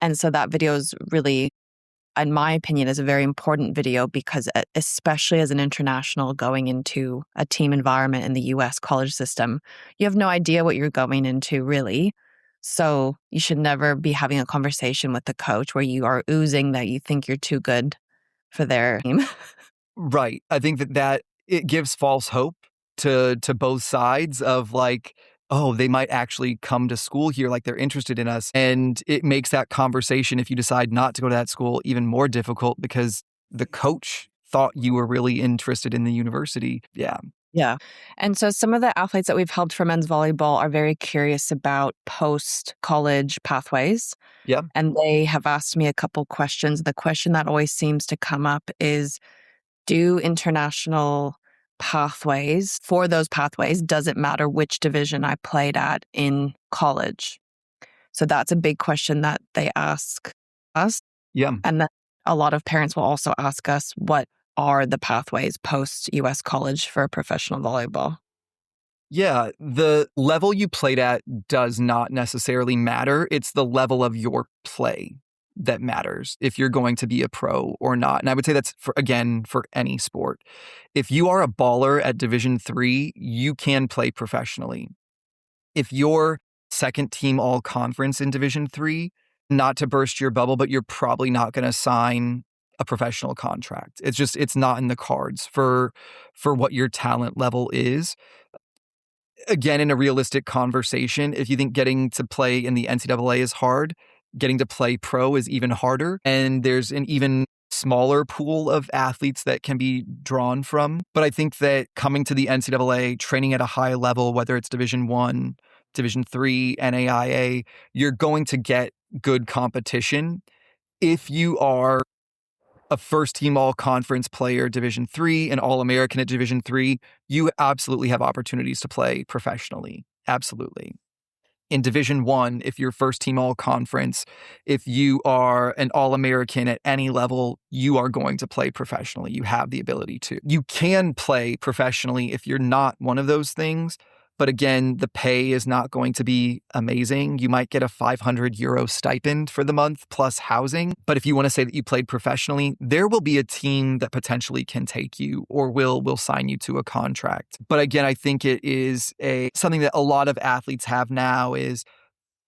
And so that video is really, in my opinion, is a very important video, because especially as an international going into a team environment in the US college system, you have no idea what you're going into really. So you should never be having a conversation with the coach where you are oozing that you think you're too good for their team. Right. I think that it gives false hope to both sides of like, oh, they might actually come to school here, like they're interested in us. And it makes that conversation, if you decide not to go to that school, even more difficult because the coach thought you were really interested in the university. Yeah. Yeah. And so some of the athletes that we've helped for men's volleyball are very curious about post-college pathways. Yeah. And they have asked me a couple questions. The question that always seems to come up is, do international pathways, for those pathways, does it matter which division I played at in college? So that's a big question that they ask us. Yeah. And that a lot of parents will also ask us, what are the pathways post-US college for professional volleyball? Yeah, the level you played at does not necessarily matter. It's the level of your play that matters if you're going to be a pro or not. And I would say that's for any sport. If you are a baller at Division 3, you can play professionally. If you're second team all conference in Division 3, not to burst your bubble, but you're probably not going to sign a professional contract. It's not in the cards for what your talent level is. Again, in a realistic conversation, if you think getting to play in the NCAA is hard, getting to play pro is even harder. And there's an even smaller pool of athletes that can be drawn from. But I think that coming to the NCAA, training at a high level, whether it's Division 1, Division 3, NAIA, you're going to get good competition. If you are a first team all conference player, Division 3, an All-American at Division 3, you absolutely have opportunities to play professionally. Absolutely. In Division 1, if you're first team all conference, if you are an All-American at any level, you are going to play professionally. You have the ability to. You can play professionally if you're not one of those things. But again, the pay is not going to be amazing. You might get a €500 stipend for the month plus housing. But if you want to say that you played professionally, there will be a team that potentially can take you or will sign you to a contract. But again, I think it is something that a lot of athletes have now is,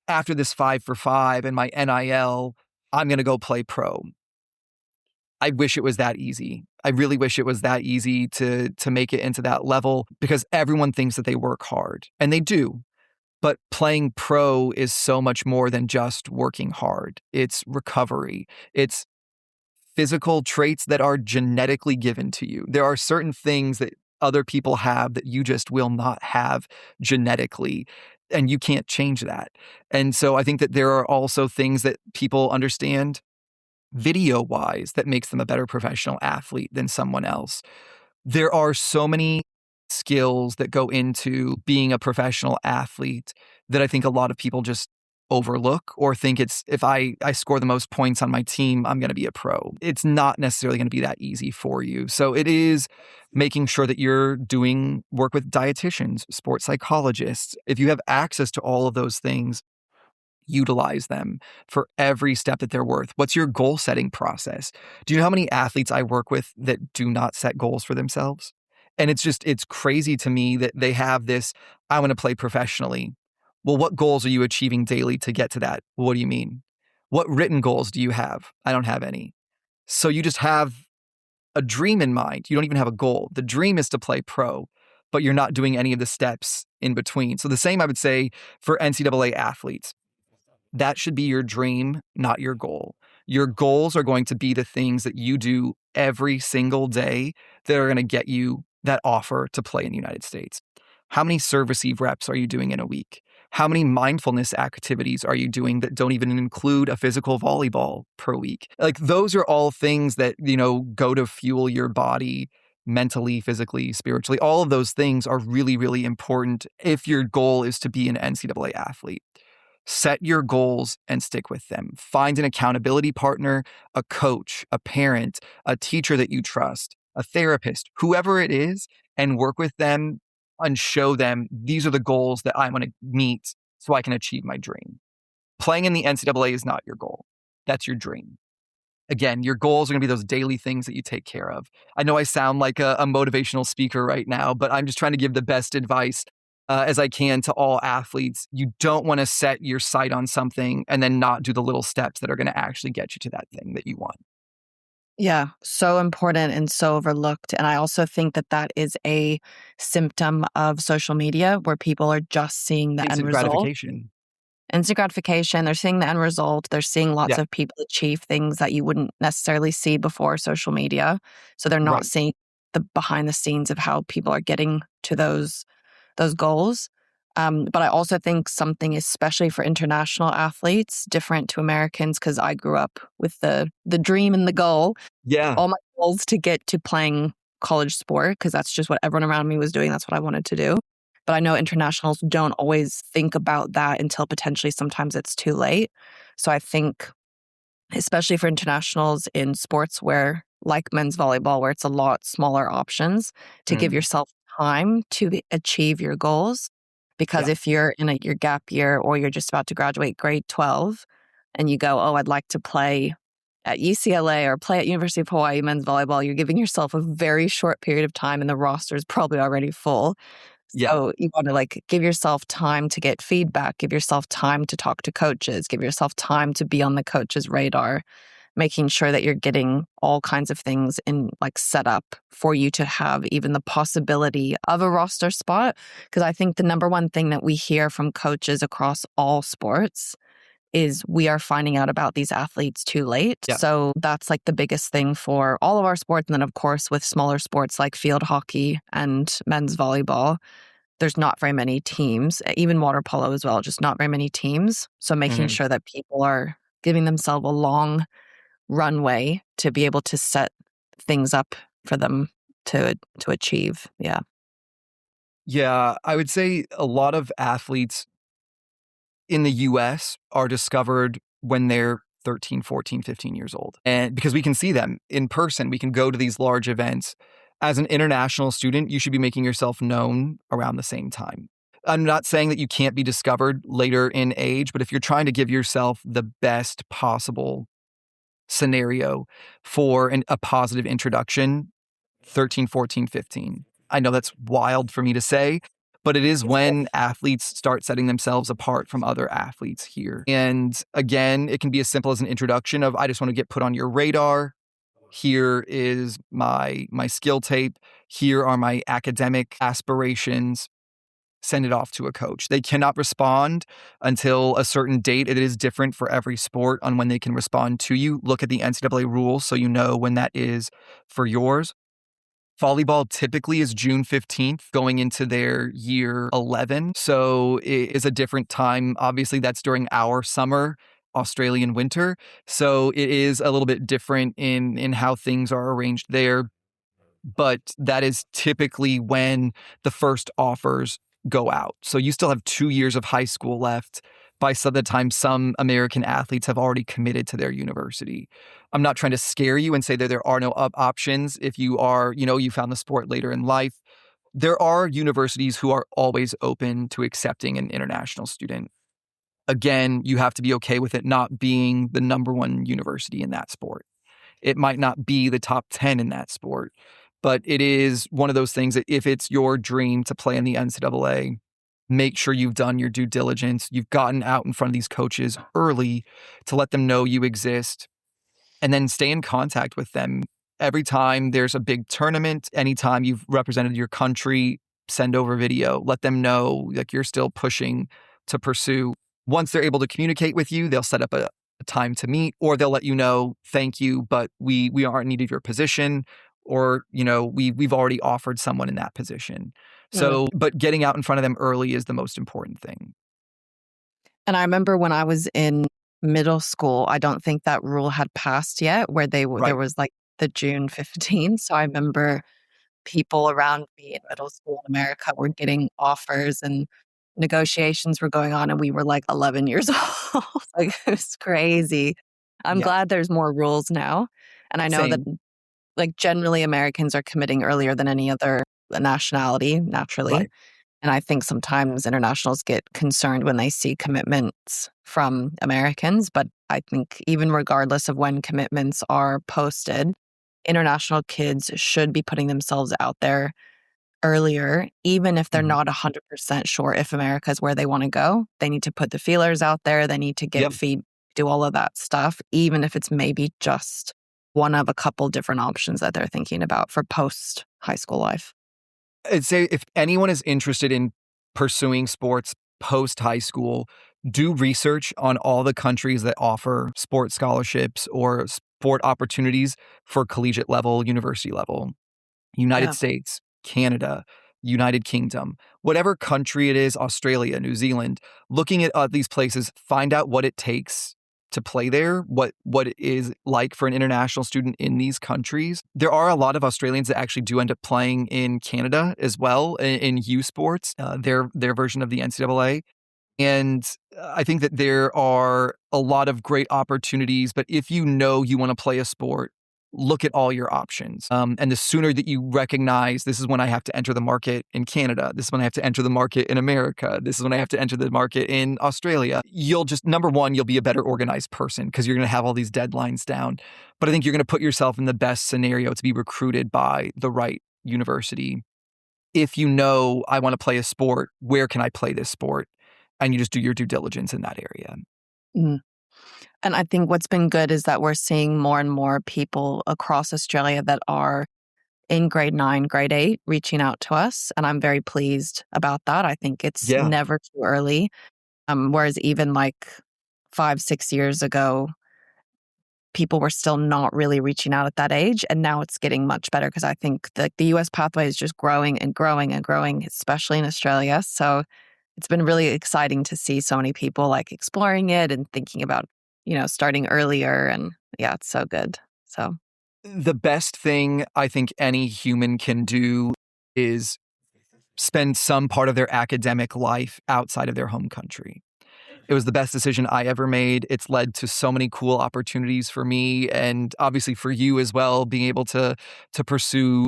after this 5-for-5 and my NIL, I'm going to go play pro. I wish it was that easy. I really wish it was that easy to make it into that level, because everyone thinks that they work hard, and they do. But playing pro is so much more than just working hard. It's recovery. It's physical traits that are genetically given to you. There are certain things that other people have that you just will not have genetically, and you can't change that. And so I think that there are also things that people understand video wise that makes them a better professional athlete than someone else. There are so many skills that go into being a professional athlete that I think a lot of people just overlook or think it's if I score the most points on my team, I'm going to be a pro. It's not necessarily going to be that easy for you. So it is making sure that you're doing work with dietitians, sports psychologists. If you have access to all of those things, utilize them for every step that they're worth. What's your goal setting process? Do you know how many athletes I work with that do not set goals for themselves? And it's crazy to me that they have this, I want to play professionally. Well, what goals are you achieving daily to get to that? What do you mean? What written goals do you have? I don't have any. So you just have a dream in mind. You don't even have a goal. The dream is to play pro, but you're not doing any of the steps in between. So the same I would say for NCAA athletes. That should be your dream, not your goal. Your goals are going to be the things that you do every single day that are going to get you that offer to play in the United States. How many serve receive reps are you doing in a week? How many mindfulness activities are you doing that don't even include a physical volleyball per week? Like those are all things that, go to fuel your body mentally, physically, spiritually. All of those things are really, really important if your goal is to be an NCAA athlete. Set your goals and stick with them. Find an accountability partner, a coach, a parent, a teacher that you trust, a therapist, whoever it is, and work with them and show them these are the goals that I want to meet so I can achieve my dream. Playing in the NCAA is not your goal. That's your dream. Again, your goals are going to be those daily things that you take care of. I know I sound like a motivational speaker right now, but I'm just trying to give the best advice as I can to all athletes. You don't want to set your sight on something and then not do the little steps that are going to actually get you to that thing that you want. Yeah, so important and so overlooked. And I also think that that is a symptom of social media where people are just seeing the end Instant result. gratification. Instant gratification. They're seeing the end result. They're seeing lots Yeah, of people achieve things that you wouldn't necessarily see before social media. So they're not right. seeing the behind the scenes of how people are getting to those goals. But I also think something, especially for international athletes, different to Americans, because I grew up with the dream and the goal. Yeah. All my goals to get to playing college sport, because that's just what everyone around me was doing. That's what I wanted to do. But I know internationals don't always think about that until potentially sometimes it's too late. So I think, especially for internationals in sports where, like men's volleyball, where it's a lot smaller options, to give Mm, yourself time to achieve your goals. Because yeah. if you're in your gap year or you're just about to graduate grade 12 and you go, oh, I'd like to play at UCLA or play at University of Hawaii men's volleyball, you're giving yourself a very short period of time and the roster is probably already full. Yeah. So you want to give yourself time to get feedback, give yourself time to talk to coaches, give yourself time to be on the coach's radar, making sure that you're getting all kinds of things in set up for you to have even the possibility of a roster spot. Because I think the number one thing that we hear from coaches across all sports is we are finding out about these athletes too late. Yeah. So that's the biggest thing for all of our sports. And then, of course, with smaller sports like field hockey and men's volleyball, there's not very many teams, even water polo as well, just not very many teams. So making Mhm. sure that people are giving themselves a long runway to be able to set things up for them to achieve. Yeah. Yeah, I would say a lot of athletes in the US are discovered when they're 13, 14, 15 years old. And because we can see them in person, we can go to these large events. As an international student, you should be making yourself known around the same time. I'm not saying that you can't be discovered later in age, but if you're trying to give yourself the best possible scenario for a positive introduction, 13, 14, 15. I know that's wild for me to say, but it is when athletes start setting themselves apart from other athletes here. And again, it can be as simple as an introduction of, I just want to get put on your radar. Here is my skill tape. Here are my academic aspirations. send it off to a coach. They cannot respond until a certain date. It is different for every sport on when they can respond to you. Look at the NCAA rules so you know when that is for yours. Volleyball typically is June 15th going into their year 11. So it is a different time. Obviously, that's during our summer, Australian winter. So it is a little bit different in how things are arranged there. But that is typically when the first offers go out. So you still have 2 years of high school left by the time some American athletes have already committed to their university. I'm not trying to scare you and say that there are no options if you are, you found the sport later in life. There are universities who are always open to accepting an international student. Again, you have to be okay with it not being the number one university in that sport. It might not be the top 10 in that sport, but it is one of those things that if it's your dream to play in the NCAA, make sure you've done your due diligence. You've gotten out in front of these coaches early to let them know you exist, and then stay in contact with them. Every time there's a big tournament, anytime you've represented your country, send over video. Let them know like you're still pushing to pursue. Once they're able to communicate with you, they'll set up a time to meet, or they'll let you know, thank you, but we aren't in need of your position, or, we've already offered someone in that position. So, but getting out in front of them early is the most important thing. And I remember when I was in middle school, I don't think that rule had passed yet, where there was like the June 15th. So I remember people around me in middle school in America were getting offers and negotiations were going on, and we were like 11 years old. Like, it was crazy. I'm glad there's more rules now. And I know that like generally Americans are committing earlier than any other nationality, naturally. Right. And I think sometimes internationals get concerned when they see commitments from Americans. But I think even regardless of when commitments are posted, international kids should be putting themselves out there earlier, even if they're not 100% sure if America is where they want to go. They need to put the feelers out there. They need to get feed, do all of that stuff, even if it's maybe just one of a couple different options that they're thinking about for post high school life. I'd say if anyone is interested in pursuing sports post high school, do research on all the countries that offer sports scholarships or sport opportunities for collegiate level, university level. United States, Canada, United Kingdom, whatever country it is, Australia, New Zealand, looking at these places, find out what it takes to play there, what it is like for an international student in these countries. There are a lot of Australians that actually do end up playing in Canada as well, in U Sports, their version of the NCAA. And I think that there are a lot of great opportunities, but if you know you want to play a sport, look at all your options. And the sooner that you recognize, this is when I have to enter the market in Canada, this is when I have to enter the market in America, this is when I have to enter the market in Australia, you'll just, number one, you'll be a better organized person because you're going to have all these deadlines down. But I think you're going to put yourself in the best scenario to be recruited by the right university. If you know, I want to play a sport, where can I play this sport? And you just do your due diligence in that area. And I think what's been good is that we're seeing more and more people across Australia that are in grade 9, grade 8, reaching out to us. And I'm very pleased about that. I think it's never too early. Whereas even like 5, 6 years ago, people were still not really reaching out at that age. And now it's getting much better because I think the US pathway is just growing and growing and growing, especially in Australia. So it's been really exciting to see so many people like exploring it and thinking about, starting earlier. And it's so good. So the best thing I think any human can do is spend some part of their academic life outside of their home country. It was the best decision I ever made. It's led to so many cool opportunities for me and obviously for you as well, being able to pursue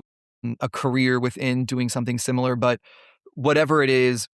a career within doing something similar. But whatever it is,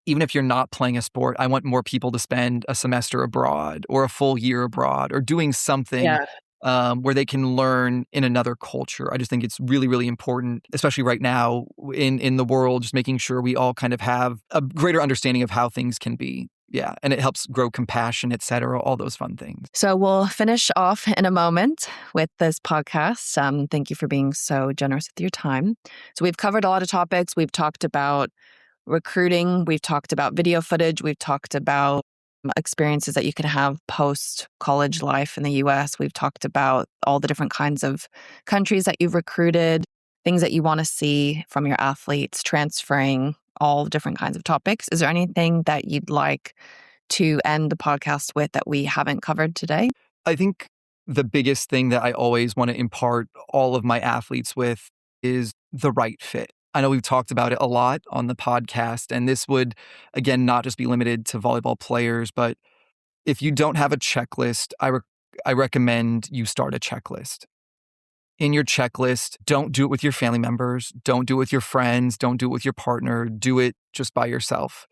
even if you're not playing a sport, I want more people to spend a semester abroad or a full year abroad or doing something where they can learn in another culture. I just think it's really, really important, especially right now in the world, just making sure we all kind of have a greater understanding of how things can be. Yeah. And it helps grow compassion, et cetera, all those fun things. So we'll finish off in a moment with this podcast. Thank you for being so generous with your time. So we've covered a lot of topics. We've talked about recruiting. We've talked about video footage. We've talked about experiences that you can have post college life in the US. We've talked about all the different kinds of countries that you've recruited, things that you want to see from your athletes, transferring, all different kinds of topics. Is there anything that you'd like to end the podcast with that we haven't covered today? I think the biggest thing that I always want to impart all of my athletes with is the right fit. I know we've talked about it a lot on the podcast, and this would, again, not just be limited to volleyball players, but if you don't have a checklist, I recommend you start a checklist. In your checklist, don't do it with your family members, don't do it with your friends, don't do it with your partner, do it just by yourself.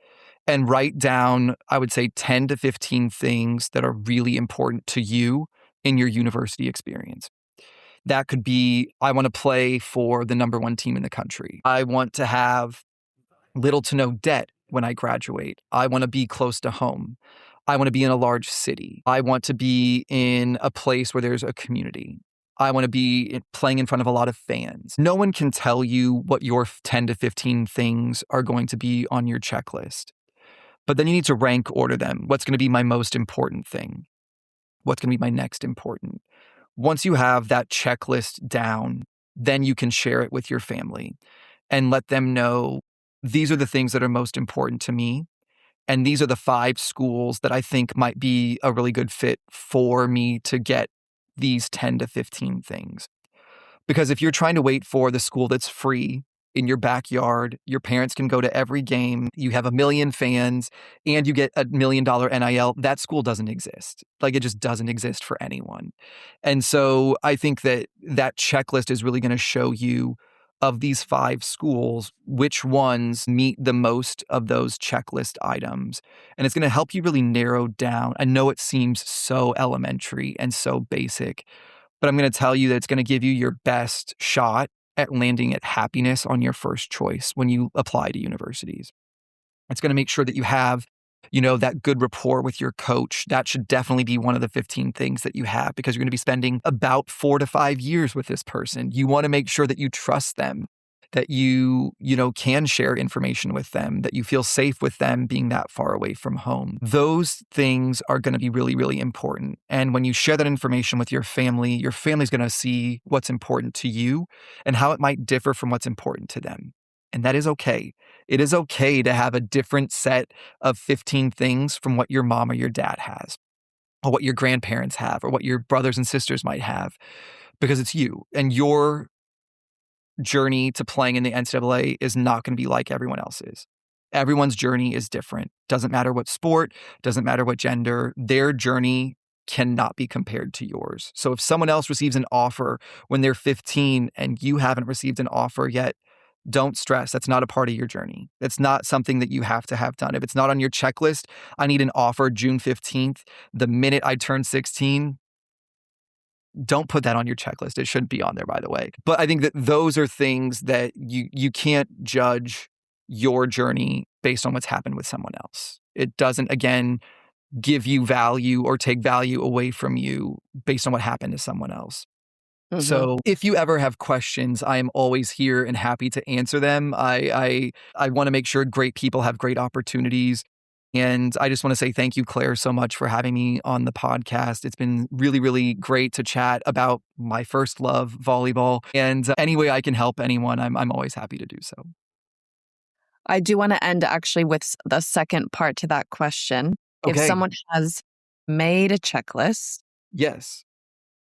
And write down, I would say, 10 to 15 things that are really important to you in your university experience. That could be, I want to play for the number one team in the country. I want to have little to no debt when I graduate. I want to be close to home. I want to be in a large city. I want to be in a place where there's a community. I want to be playing in front of a lot of fans. No one can tell you what your 10 to 15 things are going to be on your checklist. But then you need to rank order them. What's going to be my most important thing? What's going to be my next important? Once you have that checklist down, then you can share it with your family and let them know these are the things that are most important to me. And these are the 5 schools that I think might be a really good fit for me to get these 10 to 15 things. Because if you're trying to wait for the school that's free in your backyard, your parents can go to every game, you have 1 million fans, and you get $1 million NIL, that school doesn't exist. Like, it just doesn't exist for anyone. And so I think that that checklist is really going to show you, of these 5 schools, which ones meet the most of those checklist items. And it's going to help you really narrow down. I know it seems so elementary and so basic, but I'm going to tell you that it's going to give you your best shot at landing at happiness on your first choice when you apply to universities. It's going to make sure that you have, that good rapport with your coach. That should definitely be one of the 15 things that you have, because you're going to be spending about 4 to 5 years with this person. You want to make sure that you trust them, that you can share information with them, that you feel safe with them being that far away from home. Those things are going to be really, really important. And when you share that information with your family's going to see what's important to you and how it might differ from what's important to them. And that is okay. It is okay to have a different set of 15 things from what your mom or your dad has, or what your grandparents have, or what your brothers and sisters might have, because it's you, and your journey to playing in the NCAA is not going to be like everyone else's. Everyone's journey is different. Doesn't matter what sport, doesn't matter what gender, their journey cannot be compared to yours. So if someone else receives an offer when they're 15 and you haven't received an offer yet, don't stress. That's not a part of your journey. It's not something that you have to have done. If it's not on your checklist, I need an offer June 15th. The minute I turn 16, don't put that on your checklist. It shouldn't be on there, by the way. But I think that those are things that you can't judge your journey based on what's happened with someone else. It doesn't, again, give you value or take value away from you based on what happened to someone else. Mm-hmm. So if you ever have questions, I am always here and happy to answer them. I want to make sure great people have great opportunities. And I just want to say thank you, Claire, so much for having me on the podcast. It's been really, really great to chat about my first love, volleyball. And any way I can help anyone, I'm always happy to do so. I do want to end actually with the second part to that question. Okay. If someone has made a checklist. Yes.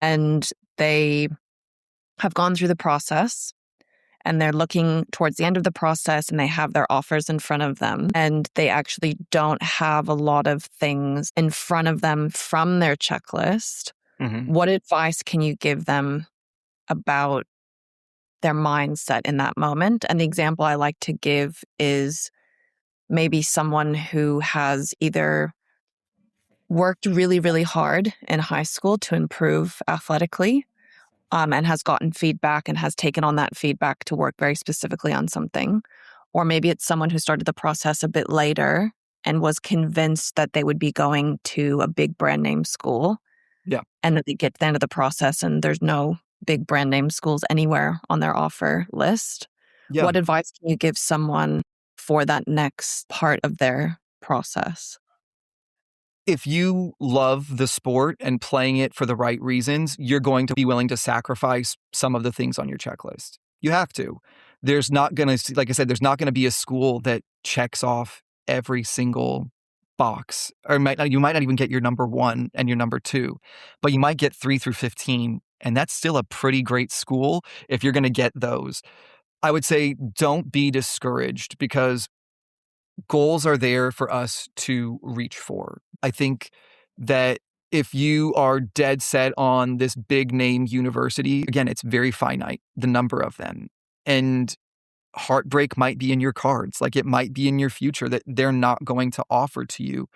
And they have gone through the process and they're looking towards the end of the process and they have their offers in front of them and they actually don't have a lot of things in front of them from their checklist, what advice can you give them about their mindset in that moment? And the example I like to give is maybe someone who has either worked really, really hard in high school to improve athletically, and has gotten feedback and has taken on that feedback to work very specifically on something. Or maybe it's someone who started the process a bit later and was convinced that they would be going to a big brand name school. Yeah. And that they get to the end of the process and there's no big brand name schools anywhere on their offer list. Yeah. What advice can you give someone for that next part of their process? If you love the sport and playing it for the right reasons, you're going to be willing to sacrifice some of the things on your checklist. You have to. There's not going to, like I said, there's not going to be a school that checks off every single box, or you might not even get your number 1 and your number 2, but you might get 3 through 15. And that's still a pretty great school if you're going to get those. I would say don't be discouraged, because goals are there for us to reach for. I think that if you are dead set on this big name university, again, it's very finite, the number of them. And heartbreak might be in your cards. Like, it might be in your future that they're not going to offer to you.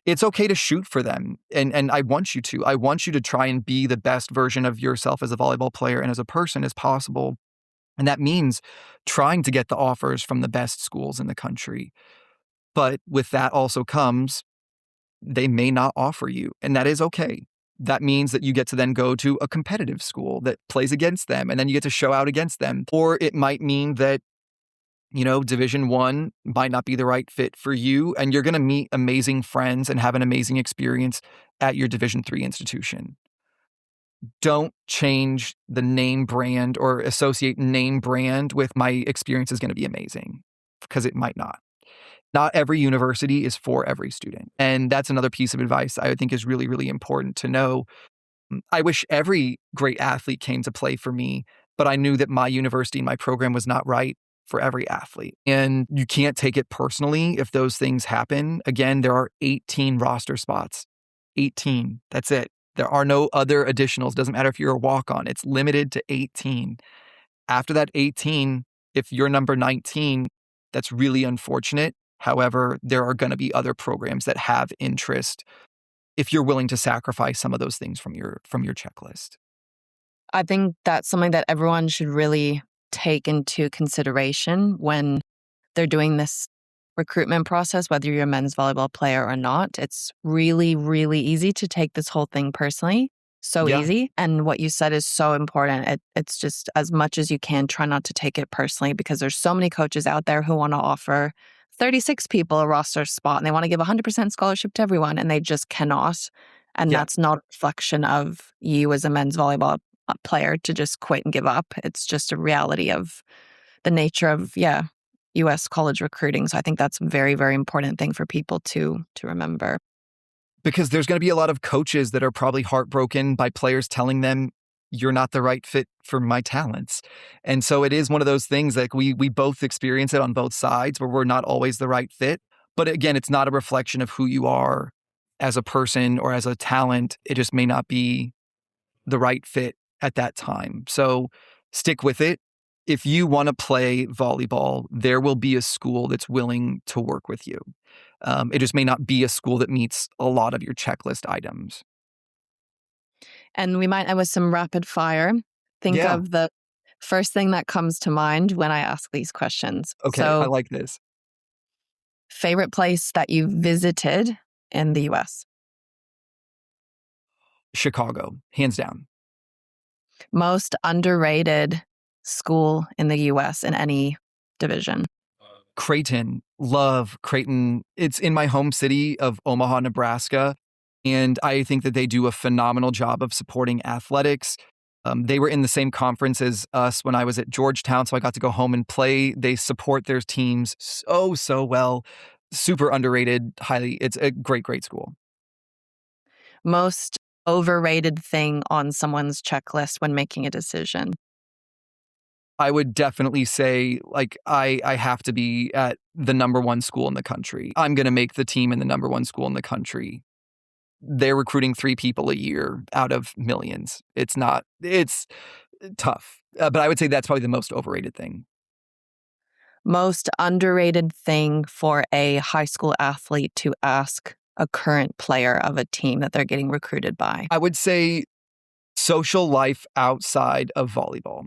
It's okay to shoot for them. And I want you to. I want you to try and be the best version of yourself as a volleyball player and as a person as possible. And that means trying to get the offers from the best schools in the country. But with that also comes, they may not offer you, and that is okay. That means that you get to then go to a competitive school that plays against them, and then you get to show out against them. Or it might mean that, Division 1 might not be the right fit for you, and you're going to meet amazing friends and have an amazing experience at your Division 3 institution. Don't change the name brand or associate name brand with my experience is going to be amazing, because it might not. Not every university is for every student. And that's another piece of advice I would think is really, really important to know. I wish every great athlete came to play for me, but I knew that my university and my program was not right for every athlete. And you can't take it personally if those things happen. Again, there are 18 roster spots. 18. That's it. There are no other additionals. Doesn't matter if you're a walk-on. It's limited to 18. After that 18, if you're number 19, that's really unfortunate. However, there are going to be other programs that have interest if you're willing to sacrifice some of those things from your checklist. I think that's something that everyone should really take into consideration when they're doing this recruitment process, whether you're a men's volleyball player or not. It's really, really easy to take this whole thing personally. So Yeah. easy. And what you said is so important. It's just, as much as you can, try not to take it personally, because there's so many coaches out there who want to offer 36 people a roster spot, and they want to give 100% scholarship to everyone, and they just cannot. And that's not a reflection of you as a men's volleyball player to just quit and give up. It's just a reality of the nature of, U.S. college recruiting. So I think that's a very, very important thing for people to remember. Because there's going to be a lot of coaches that are probably heartbroken by players telling them, you're not the right fit for my talents. And so it is one of those things like we both experience it on both sides, where we're not always the right fit. But again, it's not a reflection of who you are as a person or as a talent. It just may not be the right fit at that time. So stick with it. If you want to play volleyball, there will be a school that's willing to work with you. It just may not be a school that meets a lot of your checklist items. And we might end with some rapid fire. Think of the first thing that comes to mind when I ask these questions. Okay, So, I like this. favorite place that you visited in the U.S.? Chicago, hands down. Most underrated school in the U.S. in any division? Creighton, love Creighton. It's in my home city of Omaha, Nebraska. And I think that they do a phenomenal job of supporting athletics. They were in the same conference as us when I was at Georgetown, so I got to go home and play. They support their teams so well. Super underrated, it's a great, great school. Most overrated thing on someone's checklist when making a decision? I would definitely say, I have to be at the number 1 school in the country. I'm going to make the team in the number 1 school in the country. They're recruiting 3 people a year out of millions. It's tough. But I would say that's probably the most overrated thing. Most underrated thing for a high school athlete to ask a current player of a team that they're getting recruited by? I would say social life outside of volleyball,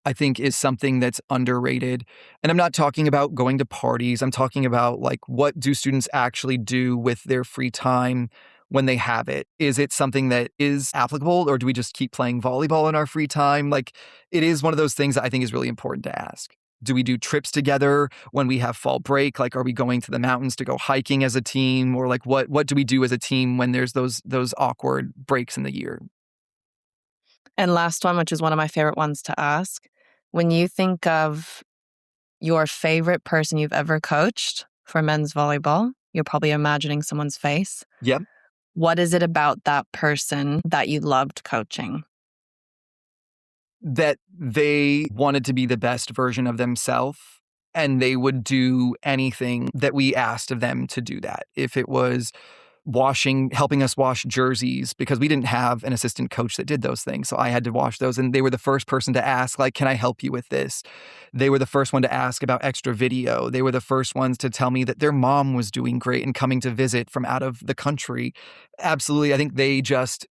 I think, is something that's underrated. And I'm not talking about going to parties. I'm talking about what do students actually do with their free time when they have it? Is it something that is applicable, or do we just keep playing volleyball in our free time? It is one of those things that I think is really important to ask. Do we do trips together when we have fall break? Like, are we going to the mountains to go hiking as a team? Or like, what do we do as a team when there's those awkward breaks in the year? And last one, which is one of my favorite ones to ask. When you think of your favorite person you've ever coached for men's volleyball, you're probably imagining someone's face. Yep. What is it about that person that you loved coaching? That they wanted to be the best version of themselves, and they would do anything that we asked of them to do that. If it was helping us wash jerseys, because we didn't have an assistant coach that did those things. So I had to wash those. And they were the first person to ask, like, can I help you with this? They were the first one to ask about extra video. They were the first ones to tell me that their mom was doing great and coming to visit from out of the country. Absolutely. I think they just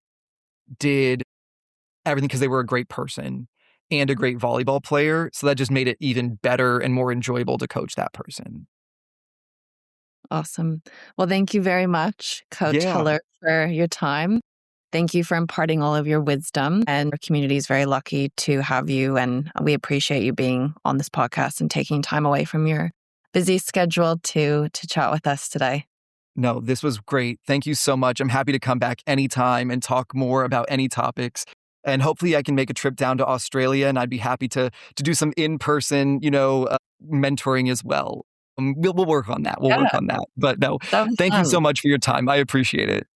did everything because they were a great person and a great volleyball player. So that just made it even better and more enjoyable to coach that person. Awesome. Well, thank you very much, Coach Yeah. Heller, for your time. Thank you for imparting all of your wisdom. And our community is very lucky to have you. And we appreciate you being on this podcast and taking time away from your busy schedule to chat with us today. No, this was great. Thank you so much. I'm happy to come back anytime and talk more about any topics. And hopefully I can make a trip down to Australia, and I'd be happy to do some in-person, mentoring as well. We'll work on that. We'll work on that. But no, That was thank you fun. so much for your time. I appreciate it.